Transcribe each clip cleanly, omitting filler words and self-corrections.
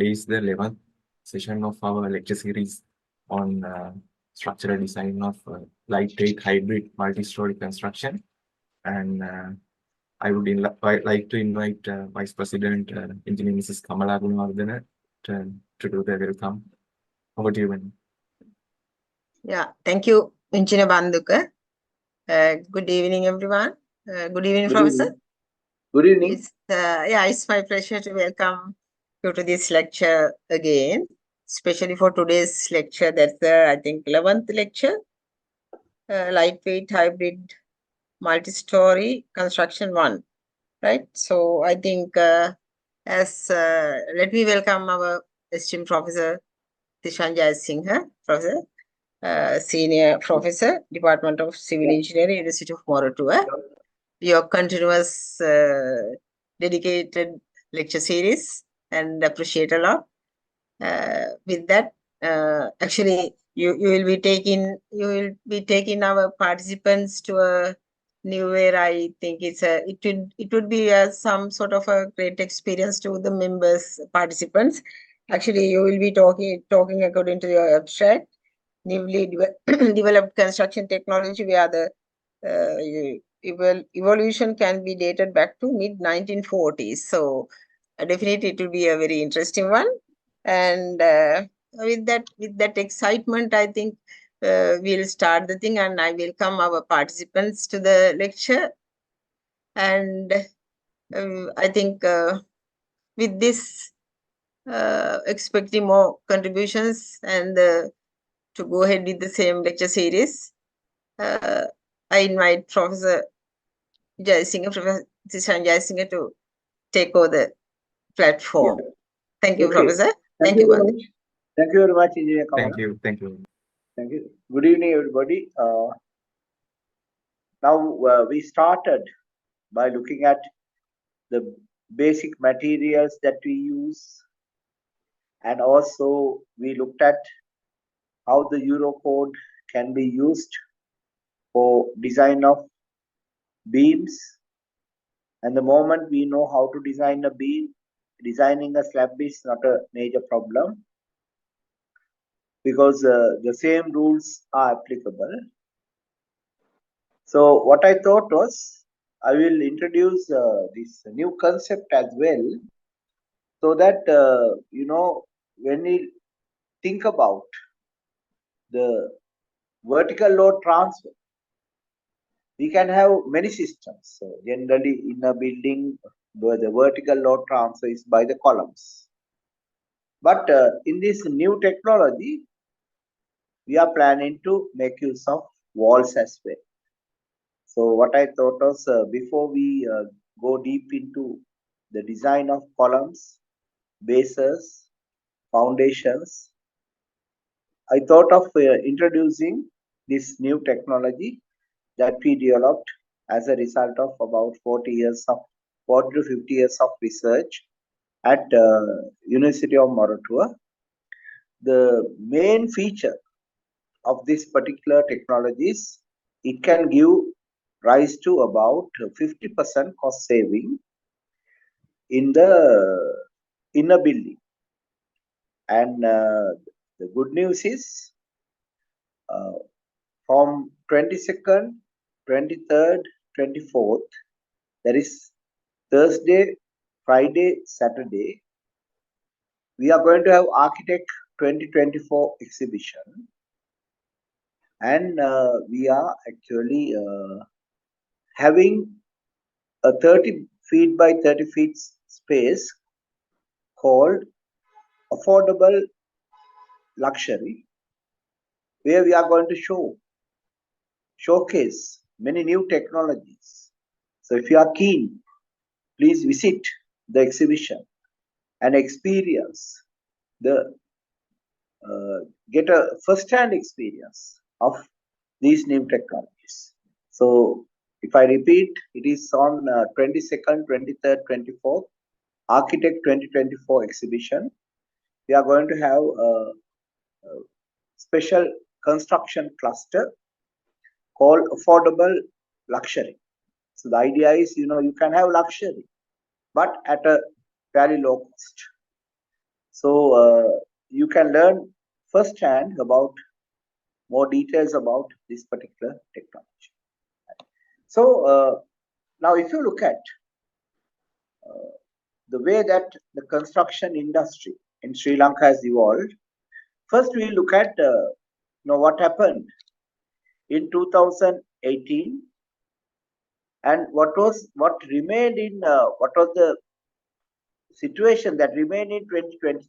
Today is the 11th session of our lecture series on structural design of lightweight hybrid multi-story construction. And I would like to invite Vice President Engineer Mrs. Kamala Gunawardena to do the welcome. Over to you, madam. Yeah, thank you, Engineer Banduka. Good evening, everyone. Good evening, Professor. Good evening. It's my pleasure to welcome you to this lecture again, especially for today's lecture. That's I think 11th lecture, lightweight hybrid multi-story construction 1, right? So I think let me welcome our esteemed Professor Tishanjay Singha, Professor. Senior Professor, Department of Civil Engineering, University of Moratuwa. Your continuous dedicated lecture series and appreciate a lot. With that, actually, you will be taking our participants to a new where I think it would be some sort of a great experience to the members participants. Actually, you will be talking according to your abstract. Newly developed construction technology where the evolution can be dated back to mid-1940s. So definitely it will be a very interesting one. And with that excitement, I think we'll start the thing, and I welcome our participants to the lecture. And I think with this, expecting more contributions and to go ahead with the same lecture series, I invite Professor Jayasinghe, Professor Sanjay Singh, to take over the platform. Yeah. Thank you, Okay. Professor. Thank you very much. Thank you very much, Engineer Kamala. Thank you. Thank you. Good evening, everybody. Now we started by looking at the basic materials that we use, and also we looked at how the Eurocode can be used for design of beams. And the moment we know how to design a beam, designing a slab is not a major problem, because the same rules are applicable. So what I thought was, I will introduce this new concept as well, so that when we think about the vertical load transfer, we can have many systems. So generally in a building where the vertical load transfer is by the columns. But in this new technology, we are planning to make use of walls as well. So what I thought was, before we go deep into the design of columns, bases, foundations, I thought of introducing this new technology that we developed as a result of about 40 to 50 years of research at University of Moratuwa. The main feature of this particular technology is it can give rise to about 50% cost saving in a building. And the good news is from 22nd, 23rd, 24th, that is Thursday, Friday, Saturday, we are going to have Architect 2024 exhibition. And we are actually having a 30 feet by 30 feet space called Affordable Luxury, where we are going to showcase many new technologies. So if you are keen, please visit the exhibition and experience get a first-hand experience of these new technologies. So if I repeat, it is on 22nd, 23rd, 24th, Architect 2024 exhibition. We are going to have a special construction cluster called Affordable Luxury. So the idea is, you can have luxury, but at a very low cost. So you can learn firsthand about more details about this particular technology. So now if you look at the way that the construction industry in Sri Lanka has evolved, first we look at what happened in 2018 and what remained in what was the situation that remained in 2020.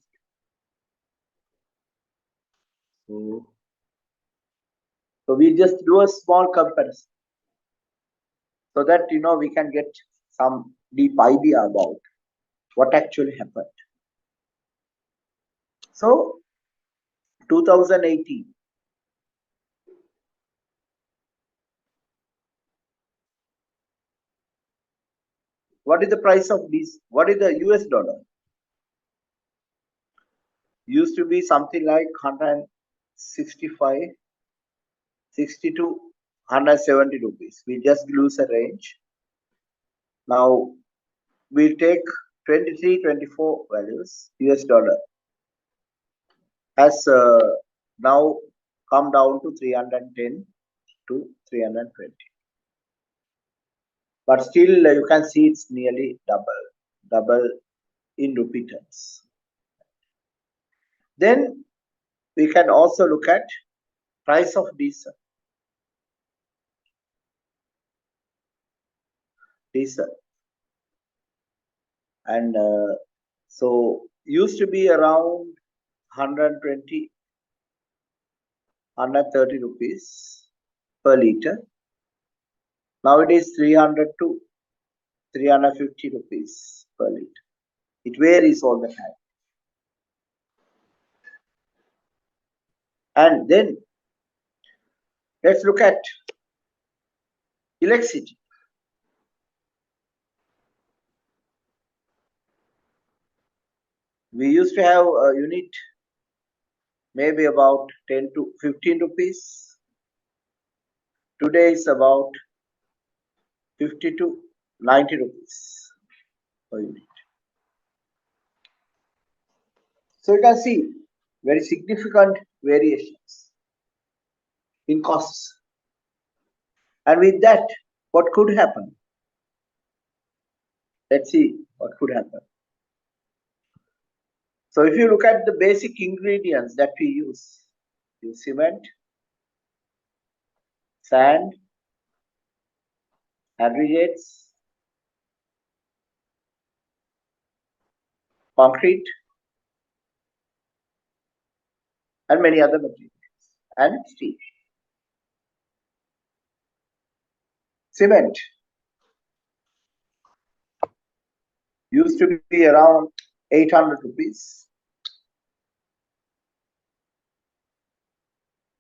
So we just do a small comparison so that we can get some deep idea about what actually happened. So 2018, what is the price of this? What is the US dollar? Used to be something like 165, 60 to 170 rupees. We just lose a range. Now we'll take 23, 24 values. US dollar has now come down to 310 to 320. But still you can see it's nearly double in rupee terms. Then we can also look at price of diesel. And so used to be around 120, 130 rupees per liter. Now it is 300 to 350 rupees per liter. It varies all the time. And then let's look at electricity. We used to have a unit maybe about 10 to 15 rupees. Today it's about 50 to 90 rupees per unit. So you can see very significant variations in costs. And with that, what could happen? Let's see what could happen. So if you look at the basic ingredients that we use cement, sand, aggregates, concrete, and many other materials, and steel. Cement used to be around 800 rupees.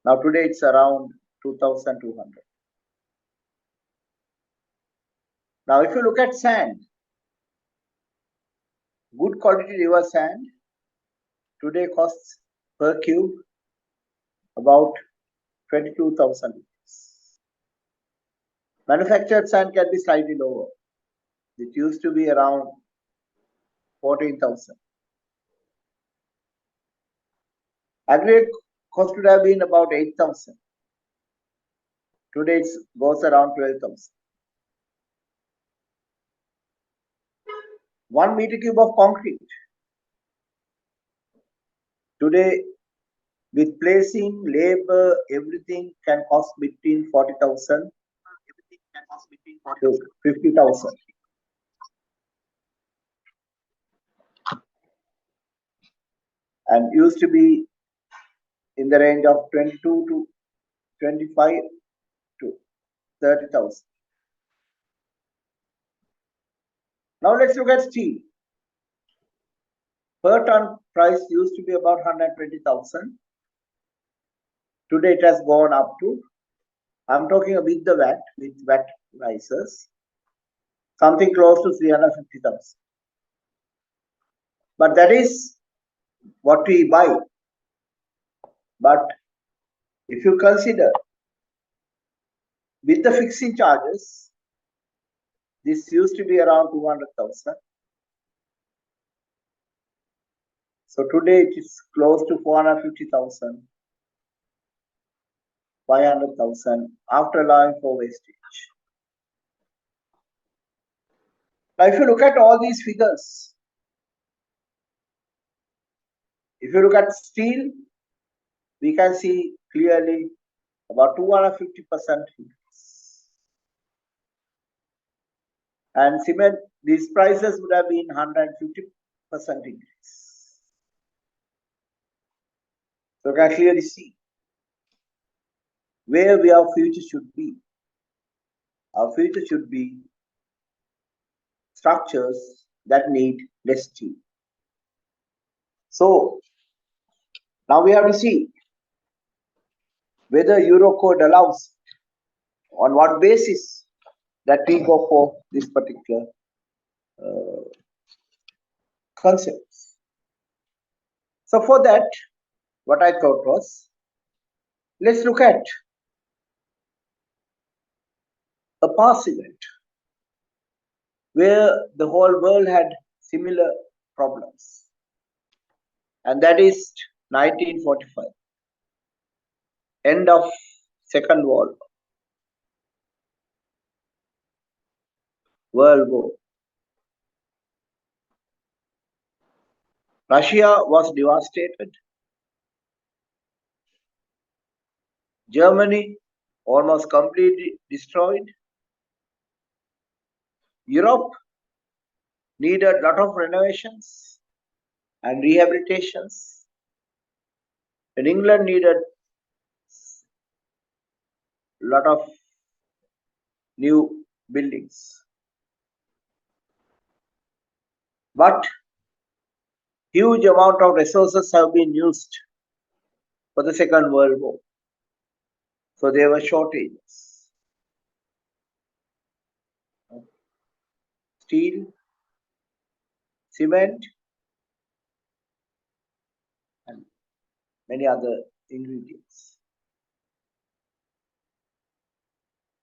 Now today it's around 2,200. Now if you look at sand, good quality river sand today costs per cube about 22,000 rupees. Manufactured sand can be slightly lower. It used to be around 14,000. Aggregate cost would have been about 8,000. Today it goes around 12,000. 1 meter cube of concrete today, with placing, labor, everything can cost between 40,000 to 50,000. And used to be in the range of 22 to 25 to 30,000. Now let's look at steel. Per ton price used to be about 120,000. Today it has gone up to, I'm talking with the VAT, with VAT prices, something close to 350,000. But that is what we buy. But if you consider with the fixing charges, this used to be around 200,000. So today it is close to 450,000, 500,000 after allowing for wastage. Now, if you look at all these figures, if you look at steel, we can see clearly about 250% increase. And cement, these prices would have been 150% increase. So you can clearly see where our future should be. Our future should be structures that need less steel. So now we have to see whether Eurocode allows, on what basis that we go for this particular concepts. So for that, what I thought was, let's look at a past event where the whole world had similar problems, and that is 1945, end of Second World War. Russia was devastated. Germany almost completely destroyed. Europe needed a lot of renovations and rehabilitations. And England needed a lot of new buildings. But huge amount of resources have been used for the Second World War. So there were shortages. Steel, cement, and many other ingredients.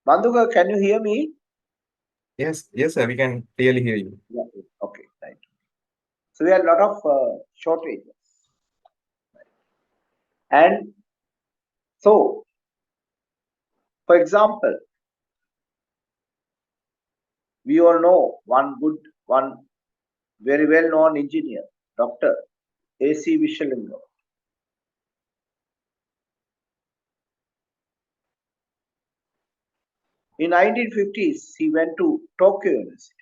Manduka, can you hear me? Yes, sir, we can clearly hear you. Yeah, okay, right. So we had a lot of shortages. And so, for example, we all know one very well-known engineer, Dr. A.C. Vishalingam. In 1950s, he went to Tokyo University.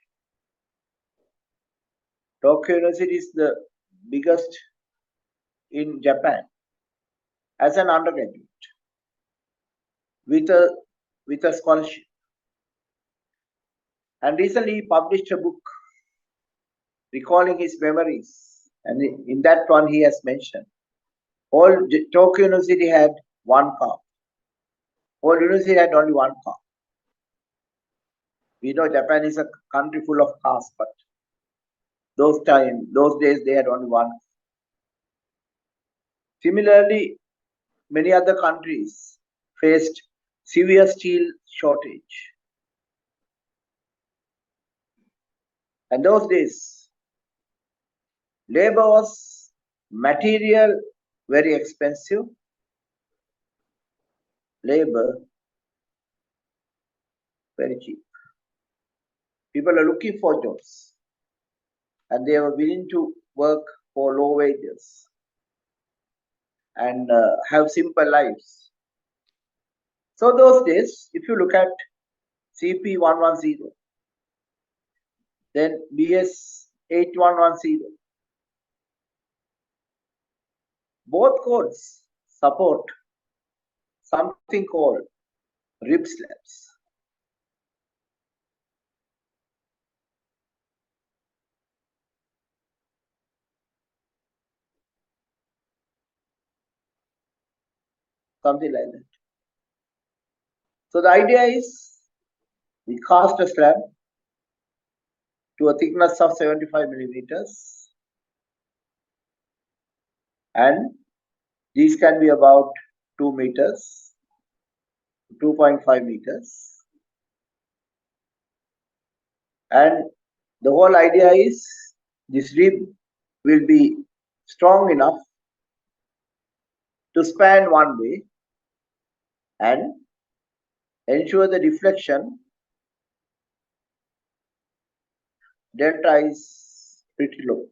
Tokyo University is the biggest in Japan as an undergraduate with a scholarship. And recently he published a book recalling his memories. And in that one he has mentioned, all Tokyo University had one car. All university had only one car. We know Japan is a country full of cars, but those days they had only one. Similarly, many other countries faced severe steel shortage. And those days, labor was material very expensive, labor very cheap. People are looking for jobs and they were willing to work for low wages and have simple lives. So those days, if you look at CP110, then BS8110, both codes support something called rib slabs. Something like that. So the idea is we cast a slab to a thickness of 75 millimeters, and these can be about 2 meters, 2.5 meters, and the whole idea is this rib will be strong enough to span one way and ensure the deflection delta is pretty low.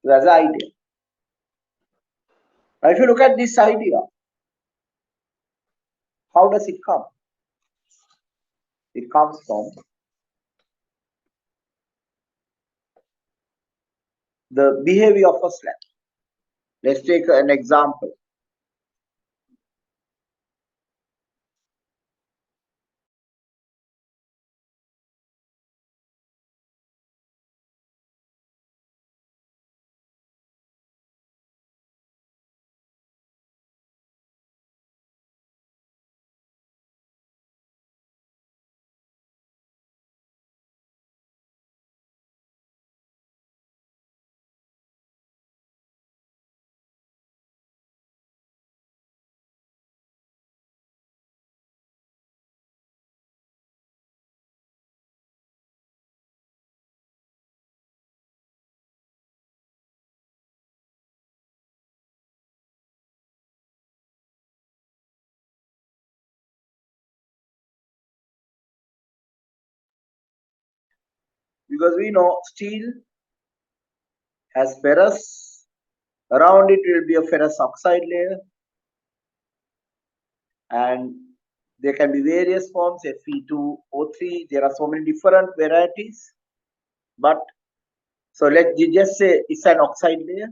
That's the idea. Now, if you look at this idea, how does it come? It comes from the behavior of a slab. Let's take an example. Because we know steel has ferrous, around it will be a ferrous oxide layer, and there can be various forms, Fe2O3. There are so many different varieties, but so let's just say it's an oxide layer,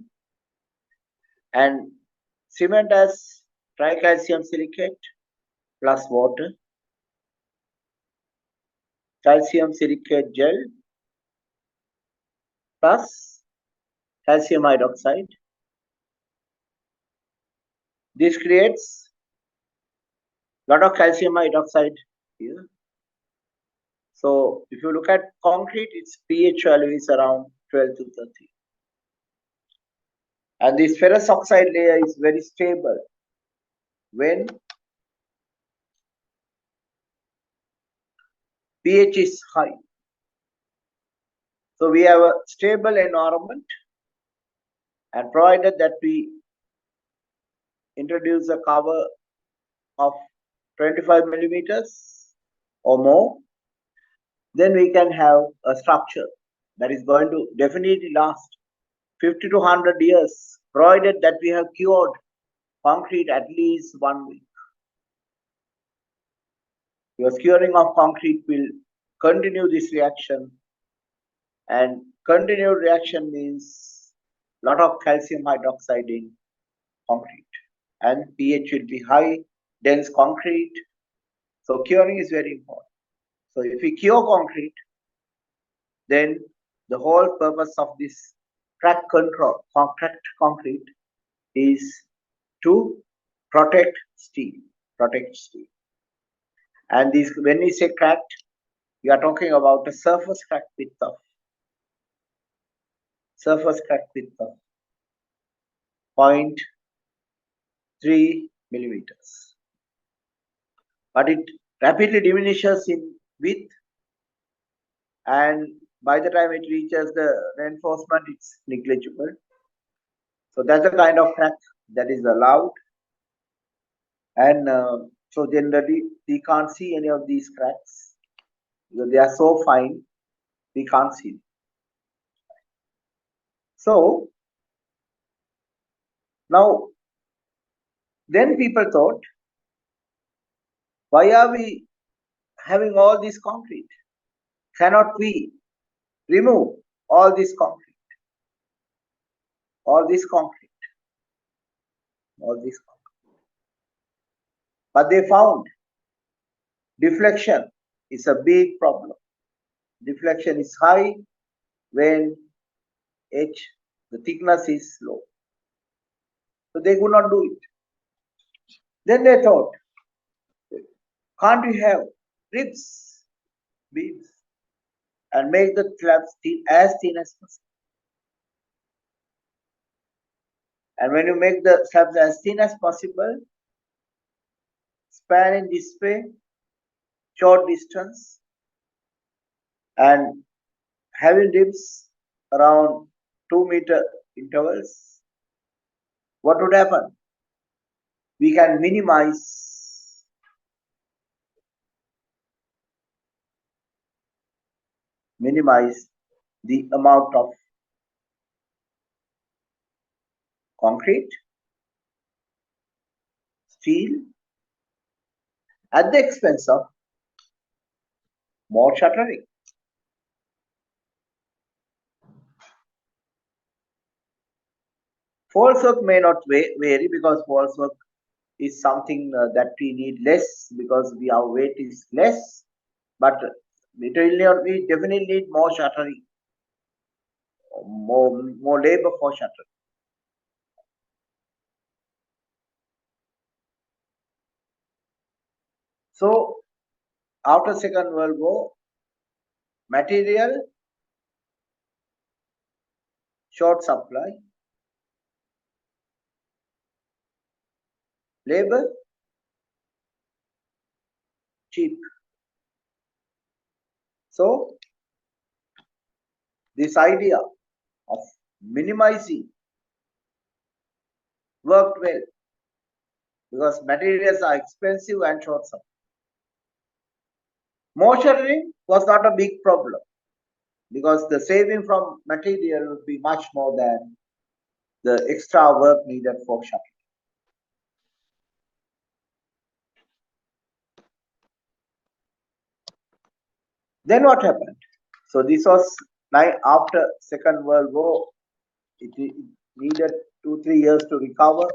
and cement has tricalcium silicate plus water, calcium silicate gel plus calcium hydroxide. This creates a lot of calcium hydroxide here. So if you look at concrete, its pH value is around 12 to 13. And this ferrous oxide layer is very stable when pH is high. So we have a stable environment, and provided that we introduce a cover of 25 millimeters or more, then we can have a structure that is going to definitely last 50 to 100 years, provided that we have cured concrete at least 1 week. Your curing of concrete will continue this reaction, and continued reaction means a lot of calcium hydroxide in concrete, and pH will be high, dense concrete. So curing is very important. So if we cure concrete, then the whole purpose of this crack control, cracked concrete, is to protect steel, And this, when we say cracked, we are talking about a surface crack width of 0.3 millimeters. But it rapidly diminishes in width, and by the time it reaches the reinforcement, it's negligible. So that's the kind of crack that is allowed. And so generally, we can't see any of these cracks because they are so fine, we can't see them. So now, then people thought, why are we having all this concrete? Cannot we remove all this concrete? But they found deflection is a big problem. Deflection is high when the thickness is low. So they could not do it. Then they thought, can't we have ribs, beams, and make the slabs as thin as possible? And when you make the slabs as thin as possible, span in this way, short distance, and having ribs around 2-meter intervals, what would happen? We can minimize the amount of concrete, steel, at the expense of more shuttering. False work may not vary, because false work is something that we need less, because our weight is less, but we definitely need more shuttering, more labor for shuttering. So after Second World War, material short supply, labor cheap. So this idea of minimizing worked well, because materials are expensive and short supply. More shuttering was not a big problem, because the saving from material would be much more than the extra work needed for shuttering. Then what happened? So this was after Second World War. It needed 2-3 years to recover,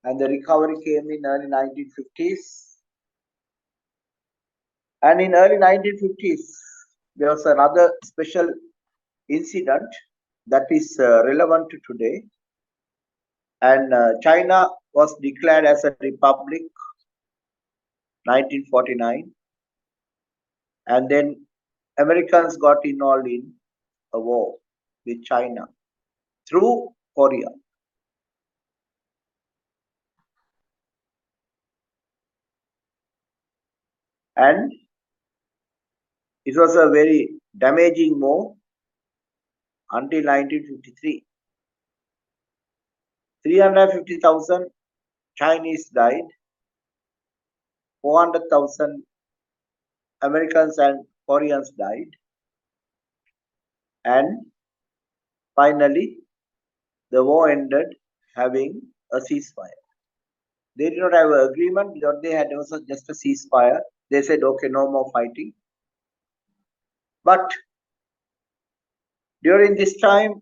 and the recovery came in early 1950s. And in early 1950s, there was another special incident that is relevant to today. And China was declared as a republic 1949, and then Americans got involved in a war with China through Korea. And it was a very damaging war until 1953. 350,000 Chinese died, 400,000 Americans and Koreans died, and finally the war ended having a ceasefire. They did not have an agreement. What they had was just a ceasefire. They said, okay, no more fighting. But during this time,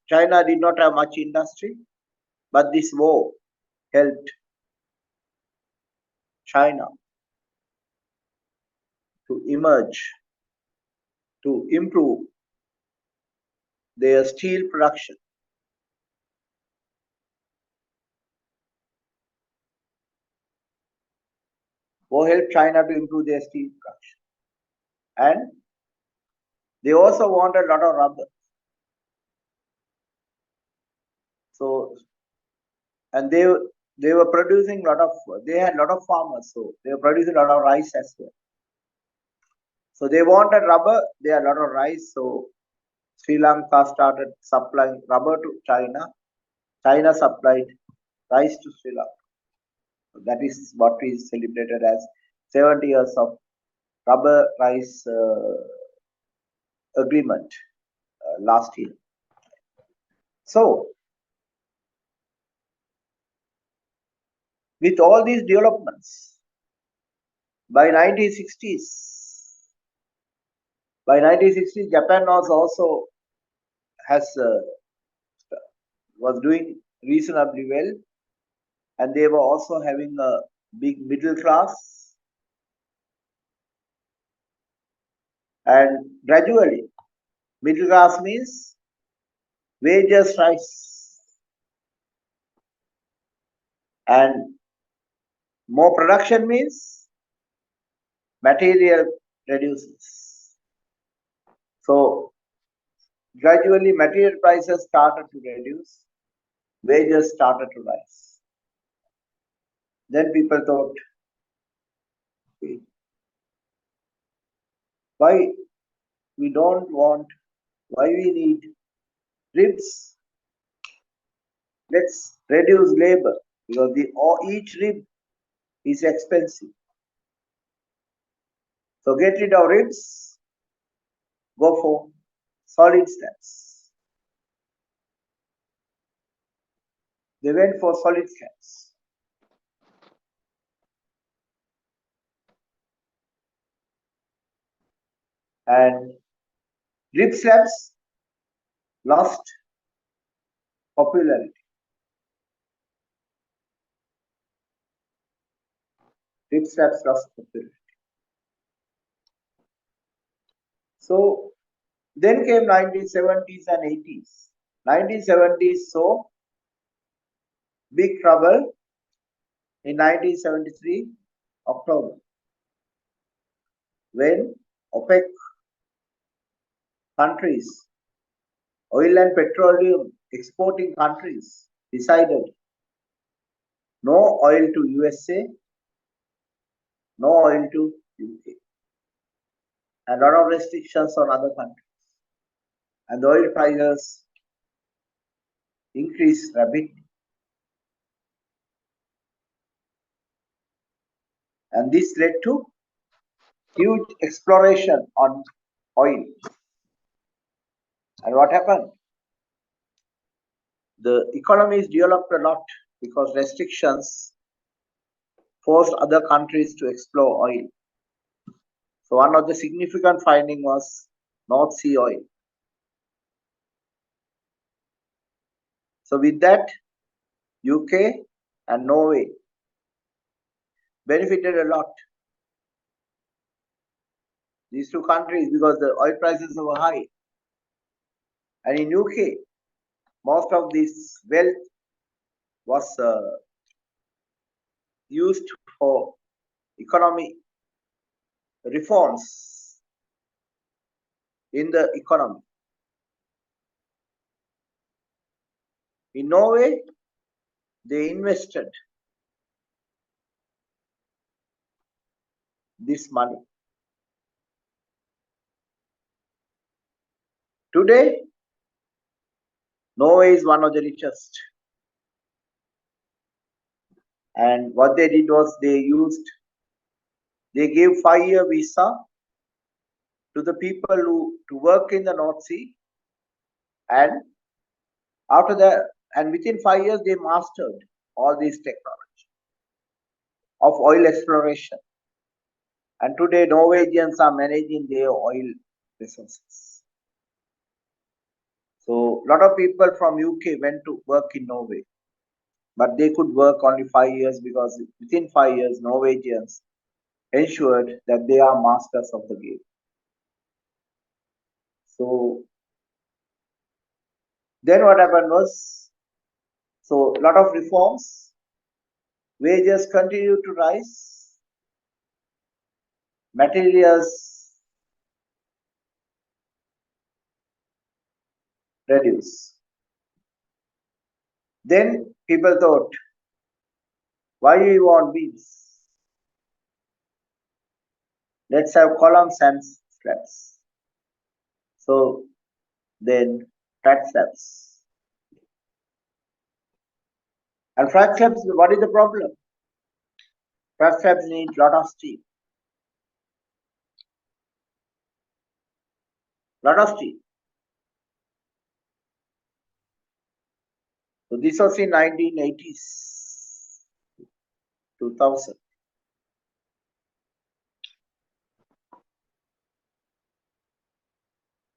China did not have much industry, but this war helped China to emerge, to improve their steel production. War helped China to improve their steel production. And they also wanted a lot of rubber. So, and they were producing a lot of, they had a lot of farmers, so they were producing a lot of rice as well. So they wanted rubber, they had a lot of rice, so Sri Lanka started supplying rubber to China. China supplied rice to Sri Lanka. So that is what we celebrated as 70 years of rubber rice agreement last year. So with all these developments, by 1960s, Japan was doing reasonably well, and they were also having a big middle class, and gradually middle class means wages rise and more production means material reduces. So gradually material prices started to reduce, wages started to rise. Then people thought, why we need ribs. Let's reduce labor because each rib is expensive. So get rid of ribs, go for solid slabs. They went for solid slabs. And rib slabs lost popularity. Rib slabs lost popularity. So then came 1970s and 80s. 1970s saw big trouble in 1973 October when OPEC countries, oil and petroleum exporting countries, decided no oil to USA, no oil to UK, and a lot of restrictions on other countries. And the oil prices increased rapidly. And this led to huge exploration on oil. And what happened? The economies developed a lot because restrictions forced other countries to explore oil. So one of the significant findings was North Sea oil. So with that, UK and Norway benefited a lot. These two countries, because the oil prices were high. And in UK, most of this wealth was used for economic reforms in the economy. In Norway, they invested this money. Today, Norway is one of the richest. And what they did was they gave 5-year visa to the people to work in the North Sea, and after that, and within 5 years, they mastered all these technology of oil exploration. And today, Norwegians are managing their oil resources. So, a lot of people from UK went to work in Norway, but they could work only 5 years because within 5 years, Norwegians ensured that they are masters of the game. So, then what happened was, so a lot of reforms, wages continue to rise, materials reduce. Then people thought, why do you want beams? Let's have columns and slabs. So then flat slabs. And flat slabs, what is the problem? Flat slabs need a lot of steel. Lot of steel. So this was in 1980s, 2000.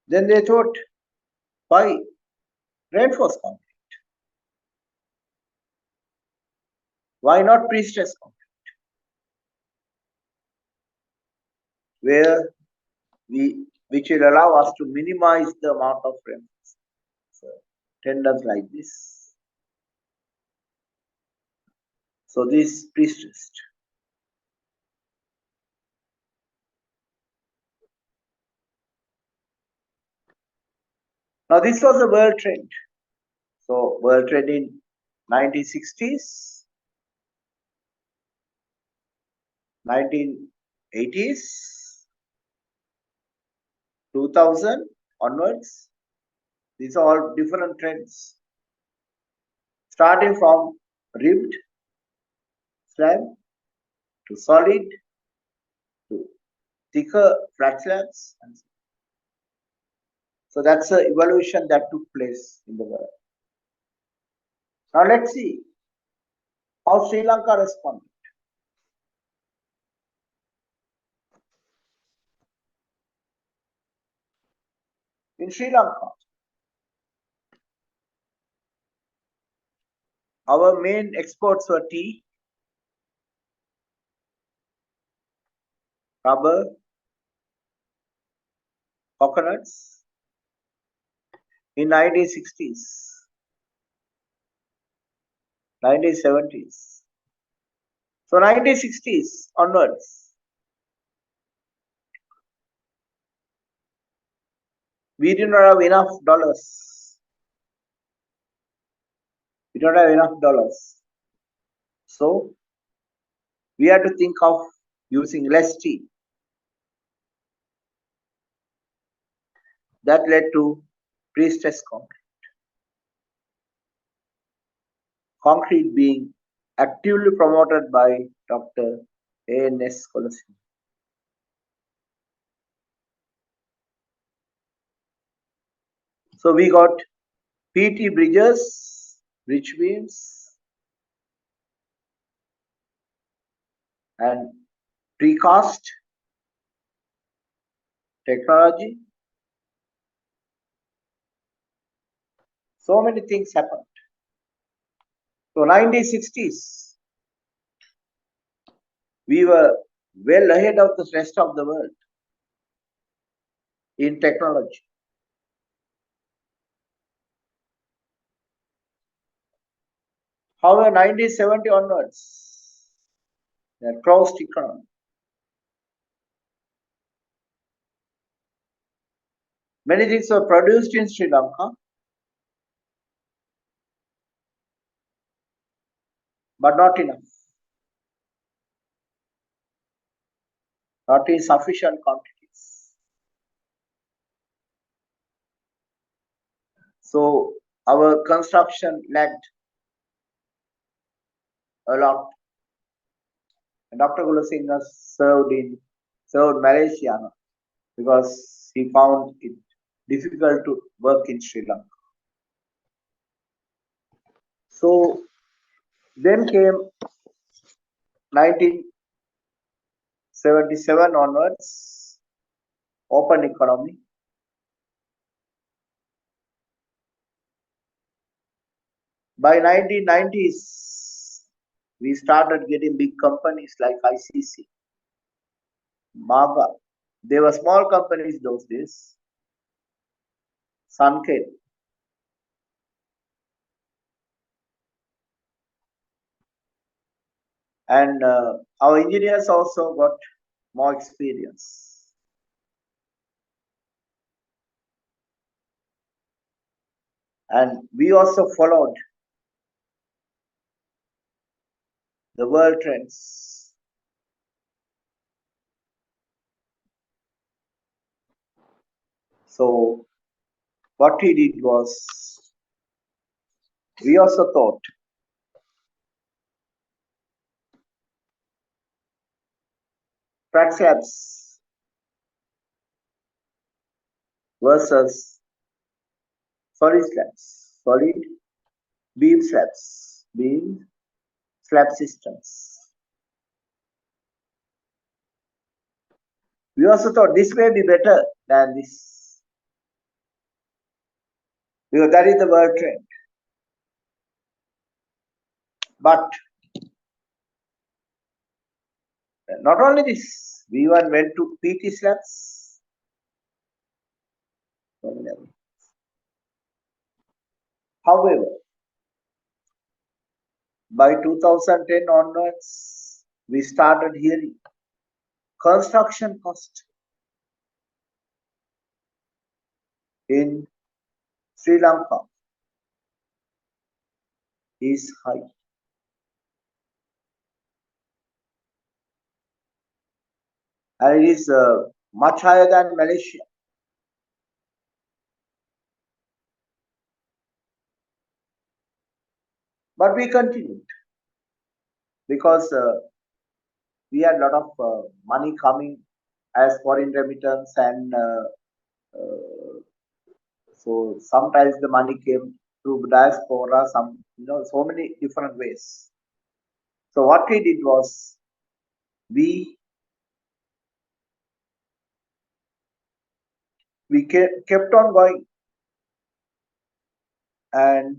Then they thought, why reinforced concrete? Why not pre-stressed concrete? Which will allow us to minimize the amount of reinforcement. So tendons like this. So this pre-stressed. Now this was a world trend. So world trend in 1960s, 1980s, 2000 onwards. These are all different trends, starting from ribbed slab to solid to thicker flat slabs. So that's the evolution that took place in the world. Now let's see how Sri Lanka responded. In Sri Lanka, our main exports were tea, rubber, coconuts. In 1960s, 1970s. So 1960s onwards, we did not have enough dollars. We don't have enough dollars. So we had to think of using less tea. That led to pre-stressed concrete. Concrete being actively promoted by Dr. A.N.S. Colosimo. So we got PT bridges, bridge beams, and precast technology. So many things happened. So 1960s, we were well ahead of the rest of the world in technology. However, 1970 onwards, the closed economy. Many things were produced in Sri Lanka, but not enough, not in sufficient quantities. So our construction lagged a lot. And Dr. Gulasinga served Malaysia because he found it difficult to work in Sri Lanka. So then came 1977 onwards, open economy. By 1990s, we started getting big companies like ICC, Maga. They were small companies those days. Sunken. And our engineers also got more experience. And we also followed the world trends. So what we did was, we also thought flat slabs versus solid slabs, solid beam slabs, beam slab systems. We also thought this may be better than this, because that is the world trend. But not only this, we even went to PT slabs. However, by 2010 onwards, we started hearing construction cost in Sri Lanka is high. And it is much higher than Malaysia. But we continued because we had a lot of money coming as foreign remittance, and so sometimes the money came through diaspora, so many different ways. So what we did was we kept on going, and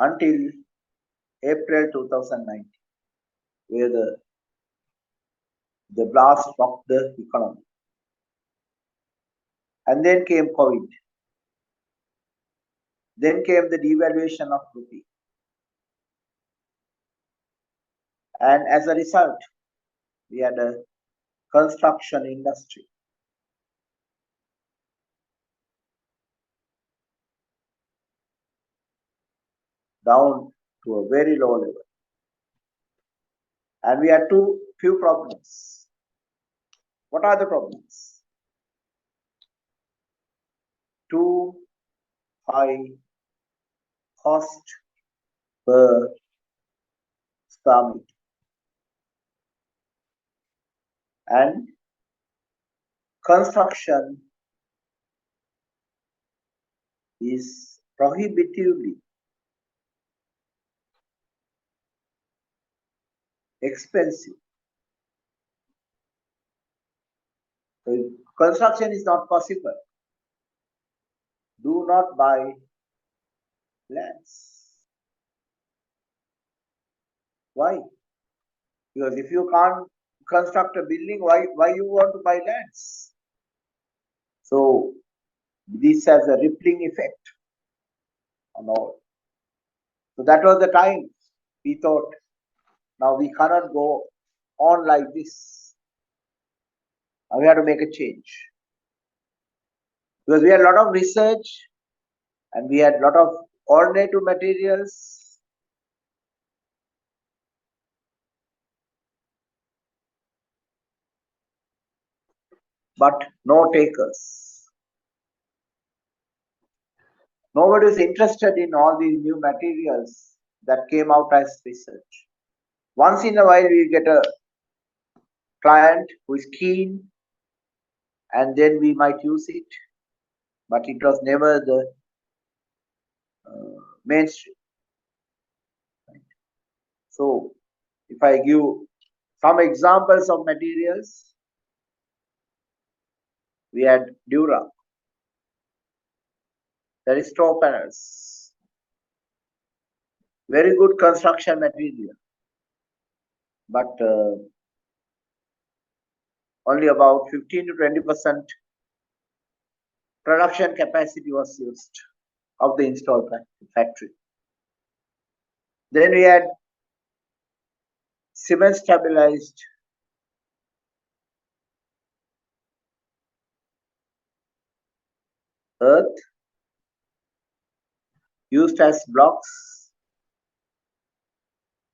until April 2019, where the blast rocked the economy. And then came COVID. Then came the devaluation of rupee. And as a result, we had a construction industry down to a very low level. And we had few problems. What are the problems? Too high cost per square meter. And construction is prohibitively expensive. So if construction is not possible, do not buy lands. Why? Because if you can't construct a building, why you want to buy lands? So this has a rippling effect on all. So that was the time we thought, now we cannot go on like this. Now we have to make a change. Because we had a lot of research and we had a lot of alternative materials. But no takers. Nobody is interested in all these new materials that came out as research. Once in a while, we get a client who is keen, and then we might use it, but it was never the mainstream. So, if I give some examples of materials, we had Dura, there is straw panels, very good construction material, but only about 15 to 20% production capacity was used of the installed factory. Then we had cement stabilized earth used as blocks,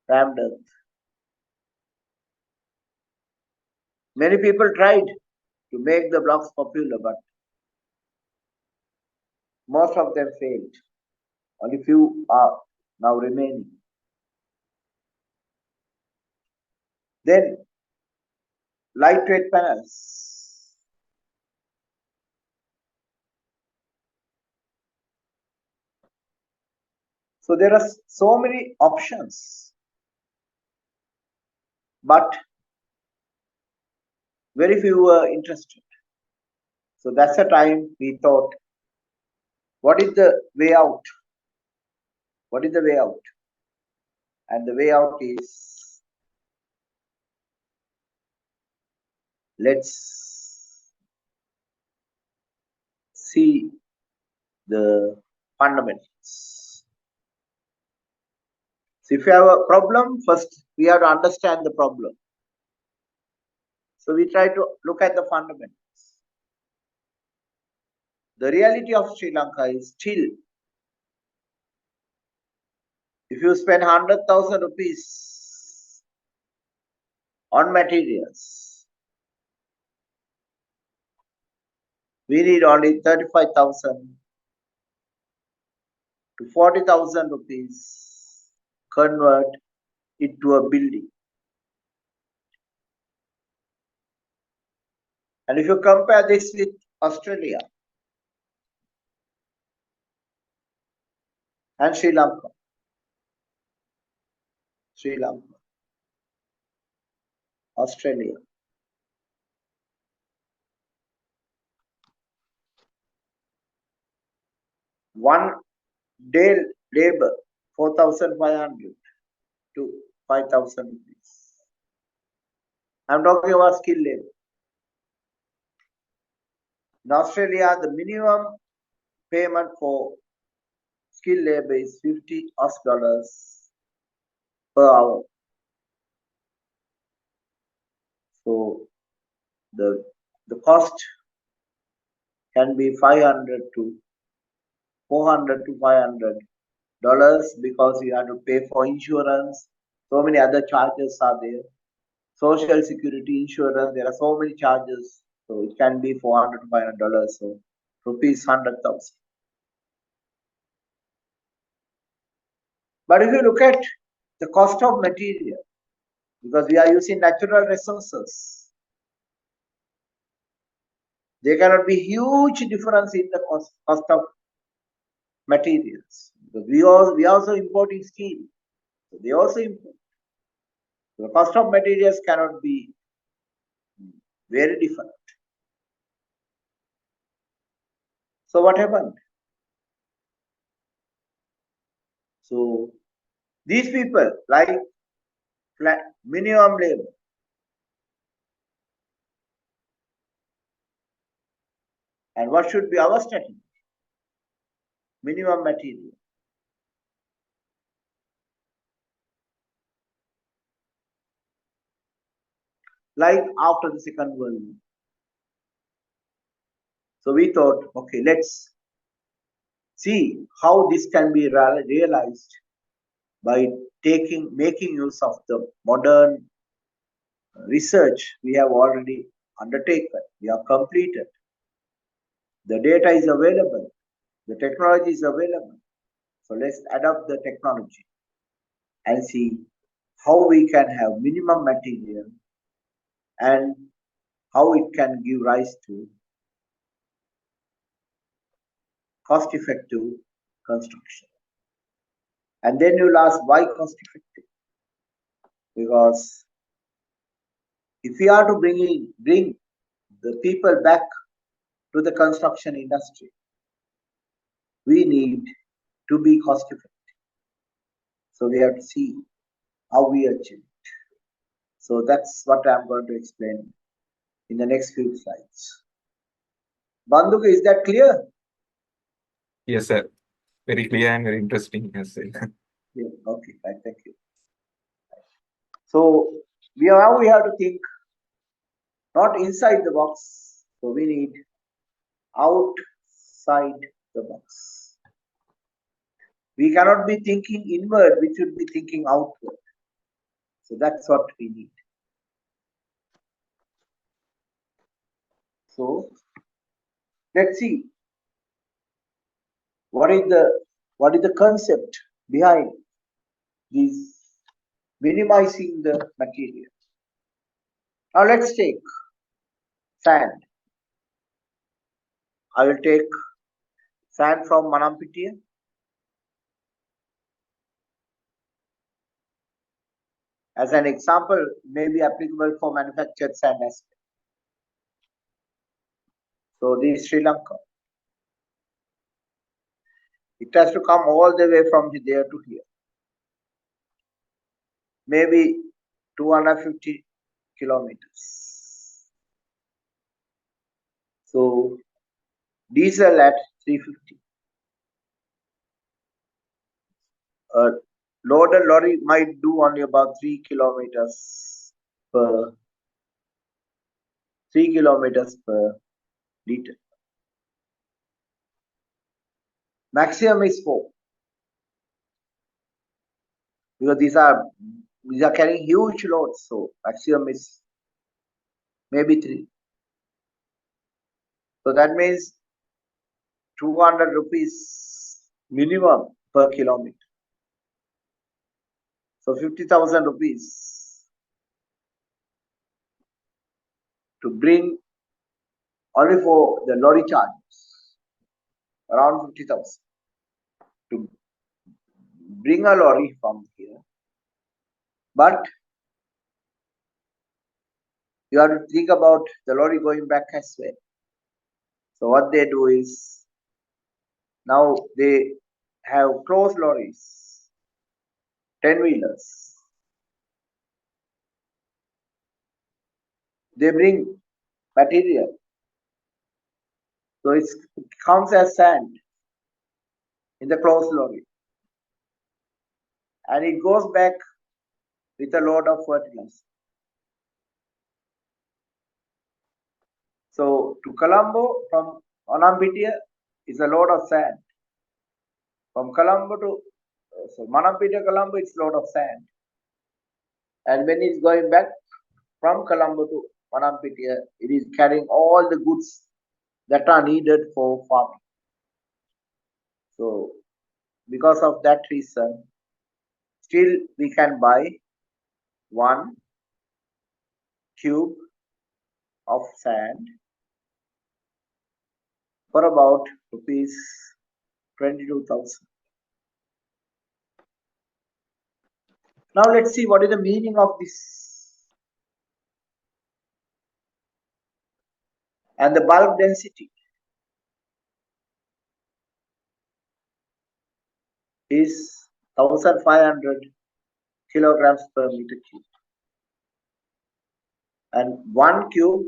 rammed earth. Many people tried to make the blocks popular, but most of them failed. Only few are now remaining. Then lightweight panels. So there are so many options, but very few were interested. So that's the time we thought, what is the way out? What is the way out? And the way out is, let's see the fundamentals. So if you have a problem, first we have to understand the problem. So we try to look at the fundamentals. The reality of Sri Lanka is still, if you spend 100,000 rupees on materials, we need only 35,000 to 40,000 rupees convert it to a building. And if you compare this with Australia and Sri Lanka, Australia, one day labor 4,500 to 5,000 rupees. I'm talking about skilled labor. In Australia, the minimum payment for skilled labor is 50 Aus dollars per hour. So the cost can be 500 to 400 to 500 dollars because you have to pay for insurance. So many other charges are there. Social security, insurance, there are so many charges. So it can be 400 to 500 dollars. So rupees 100,000. But if you look at the cost of material, because we are using natural resources, there cannot be huge difference in the cost of materials. Because we also importing steel. So they also import. The cost of materials cannot be very different. So what happened? So these people like minimum labor. And what should be our strategy? Minimum material. Like after the Second World War. So we thought, okay, let's see how this can be realized by making use of the modern research we have already undertaken, we have completed. The data is available, the technology is available. So let's adopt the technology and see how we can have minimum material and how it can give rise to cost-effective construction. And then you'll ask, why cost-effective? Because if we are to bring the people back to the construction industry, we need to be cost-effective. So we have to see how we achieve it. So that's what I'm going to explain in the next few slides. Bandhuka, is that clear? Yes, sir. Very clear and very interesting, yes, sir. Yeah, okay, fine, thank you. So now we have to think not inside the box. So we need outside the box. We cannot be thinking inward, we should be thinking outward. So that's what we need. So let's see what is the concept behind this minimizing the material. Now let's take sand. I will take sand from Manampitia. As an example, may be applicable for manufactured sand as well. So this is Sri Lanka. It has to come all the way from there to here. Maybe 250 kilometers. So diesel at 350. A loaded lorry might do only about 3 kilometers per liter. Maximum is 4. Because these are carrying huge loads, so maximum is maybe 3. So that means 200 rupees minimum per kilometer. So 50,000 rupees to bring only for the lorry charges, around 50,000 to bring a lorry from here. But you have to think about the lorry going back as well. So what they do is, now they have closed lorries, 10-wheelers. They bring material. So it counts as sand in the closed lorry. And it goes back with a load of fertilizer. So to Colombo from Manampitia is a load of sand. From Colombo to Manampitia, Colombo, it's load of sand. And when it's going back from Colombo to Manampitia, it is carrying all the goods that are needed for farming. So because of that reason, still we can buy 1 cube of sand for about rupees 22,000. Now let's see what is the meaning of this. And the bulk density is 1500 kilograms per meter cube. And 1 cube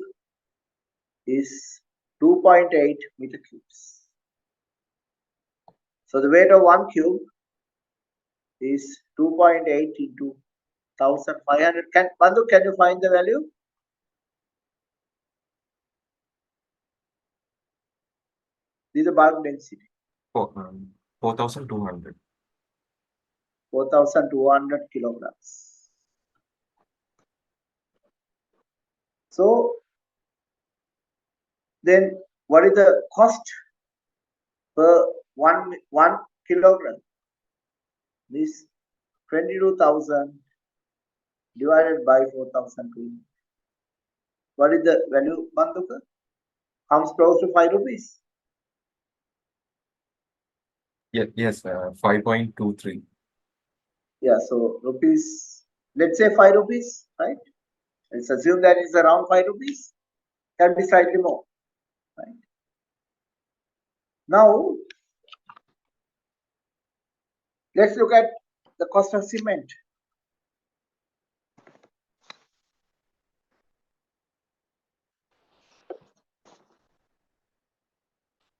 is 2.8 meter cubes. So the weight of 1 cube is 2.8 into 1500. Bandhu, can you find the value? This is the bulk density. 4,200. 4,200 kilograms. So then what is the cost per 1 kilogram? This 22,000 divided by 4,200. What is the value, Bandhuka? Comes close to 5 rupees. Yes, 5.23. Yeah, so rupees, let's say 5 rupees, right? Let's assume that it's around 5 rupees. Can be slightly more, right? Now, let's look at the cost of cement.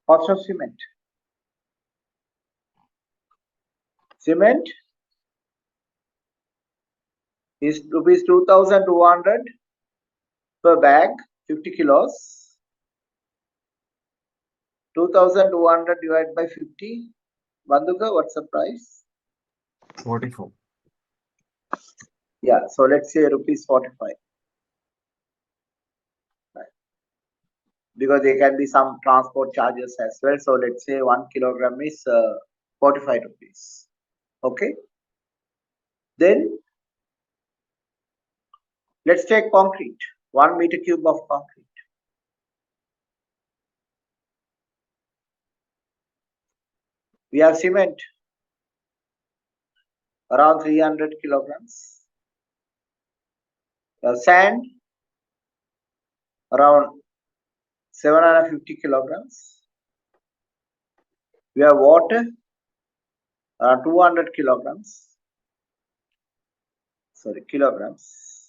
Cost of cement. Cement is rupees 2,200 per bag, 50 kilos. 2,200 divided by 50. Bandhuka, what's the price? 44. Yeah, so let's say rupees 45. Right. Because there can be some transport charges as well. So let's say 1 kilogram is 45 rupees. Okay. Then let's take concrete. 1 meter cube of concrete. We have cement around 300 kilograms. We have sand around 750 kilograms. We have water around 200 kilograms. Sorry, kilograms.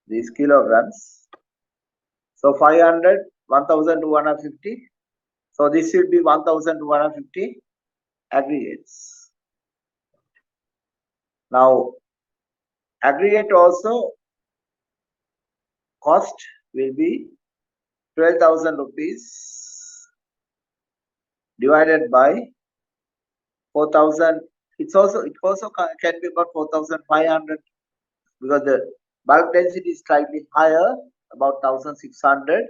These kilograms. So 500, 1,250. So this will be 1,250 aggregates. Now, aggregate also cost will be 12,000 rupees divided by 4,000. It also can be about 4,500 because the bulk density is slightly higher, about 1,600.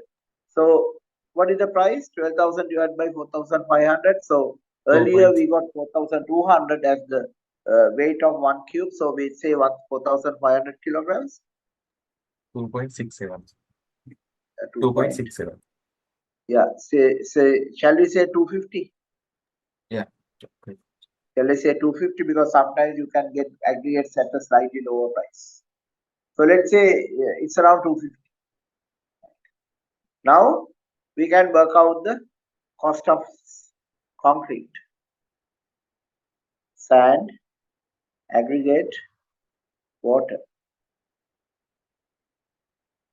So what is the price? 12,000 divided by 4,500. So earlier we got 4,200 as the weight of 1 cube. So we say 4,500 kilograms. 2.67. 2. 2.67. Yeah. Shall we say 250? Yeah. Okay. Shall I say 250? Because sometimes you can get aggregates at a slightly lower price. So let's say it's around 250. Now we can work out the cost of concrete, sand, aggregate, water.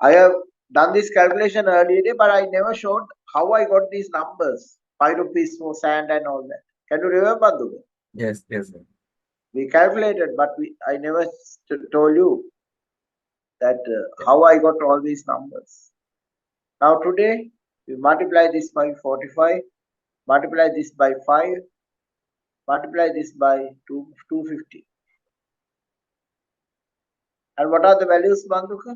I have done this calculation earlier, but I never showed how I got these numbers. 5 rupees for sand and all that. Can you remember, Dubey? Yes, yes, sir. We calculated, but I never told you that how I got all these numbers. Now today, we multiply this by 45, multiply this by 5, multiply this by 250. And what are the values, Bandhuka?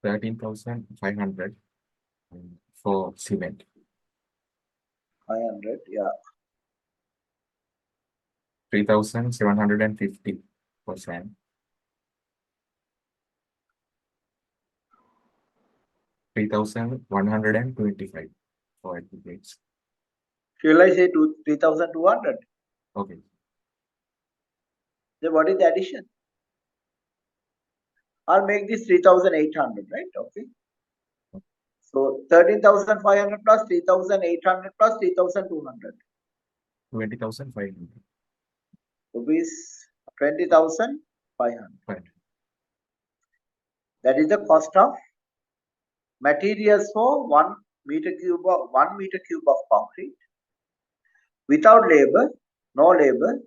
13,500 for cement. 500, yeah. 3,750 for sand. 3,125 for aggregates. Shall I say 3,200? Okay. Then what is the addition? I'll make this 3,800, right? Okay. So 13,500 plus 3,800 plus 3,200. 20,500. Rupees 20,500. Right. That is the cost of materials for 1 meter cube of concrete. Without labor, no labor.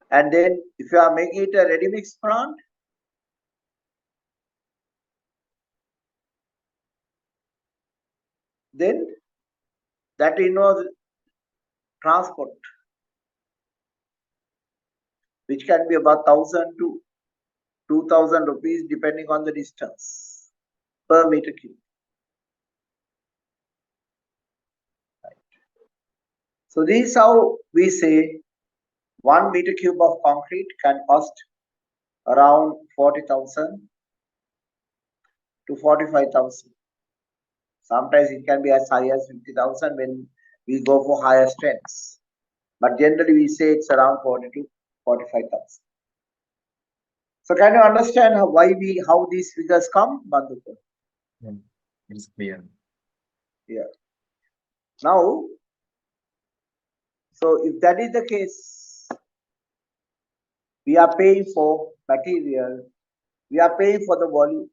And then if you are making it a ready mix plant, then that involves transport, which can be about 1,000 to 2,000 rupees depending on the distance per meter cube. Right. So this is how we say 1 meter cube of concrete can cost around 40,000 to 45,000. Sometimes it can be as high as 50,000 when we go for higher strengths. But generally we say it's around 40 to 45,000. So can you understand how these figures come, Bandhuka? Yeah, it's clear. Yeah. Now, so if that is the case, we are paying for material, we are paying for the volume.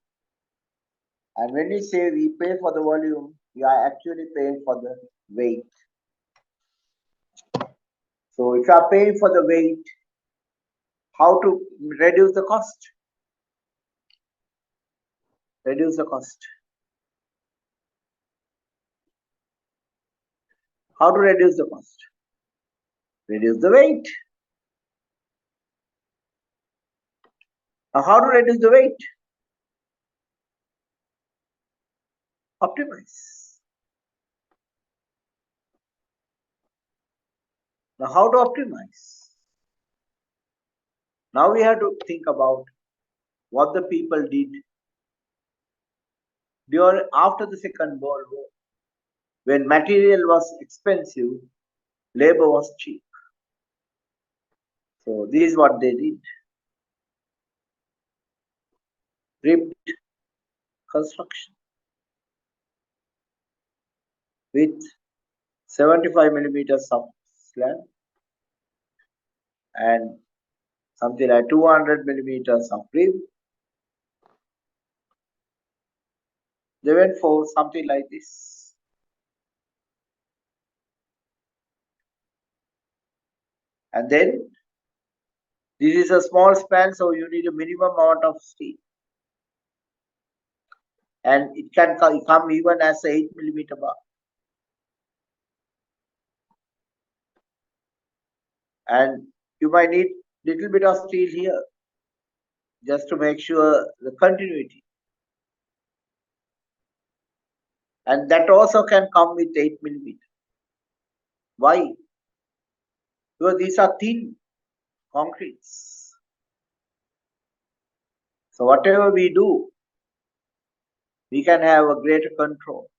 And when we say we pay for the volume, we are actually paying for the weight. So if you are paying for the weight, how to reduce the cost? Reduce the cost. How to reduce the cost? Reduce the weight. Now how to reduce the weight? Optimize. Now how to optimize? Now we have to think about what the people did after the Second World War. When material was expensive, labor was cheap. So this is what they did. Ribbed construction with 75 millimeters of slab and something like 200 millimeters of rib. They went for something like this. And then this is a small span, so you need a minimum amount of steel. And it can come even as a 8 millimeter bar. And you might need little bit of steel here just to make sure the continuity. and that also can come with 8 millimeter. Why? Because these are thin concretes. So whatever we do, we can have a greater control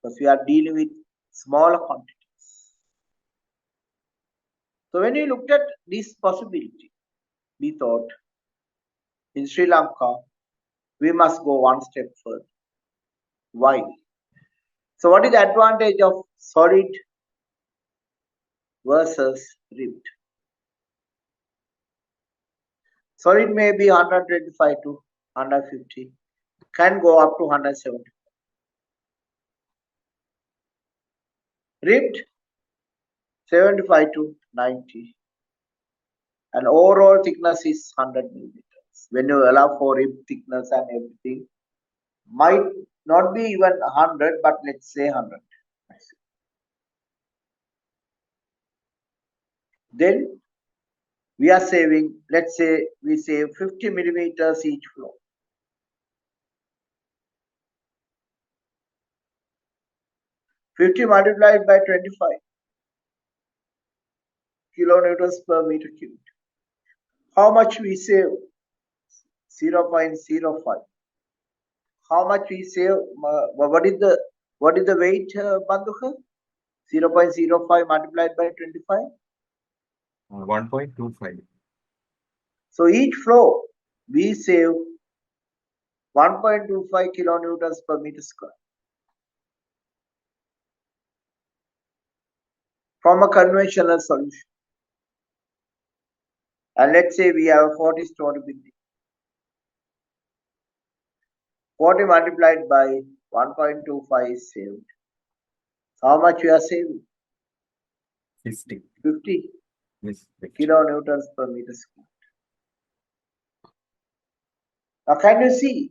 because we are dealing with smaller quantities. So when we looked at this possibility, we thought in Sri Lanka, we must go one step further. Why? So what is the advantage of solid versus ribbed? Solid may be 125 to 150, can go up to 170. Ribbed 75 to 90, and overall thickness is 100 millimeters. When you allow for rib thickness and everything, might not be even 100, but let's say 100. Then we are saving, let's say we save 50 millimeters each floor. 50 multiplied by 25 kilonewtons per meter cubed. How much we save? 0.05. How much we save? What is the weight, Bandukha? 0.05 multiplied by 25. 1.25. So each floor we save 1.25 kilonewtons per meter square from a conventional solution. And let's say we have a 40-story building. 40 multiplied by 1.25 is saved. So how much we are saving? 50. 50 Yes. kilonewtons per meter square. Now can you see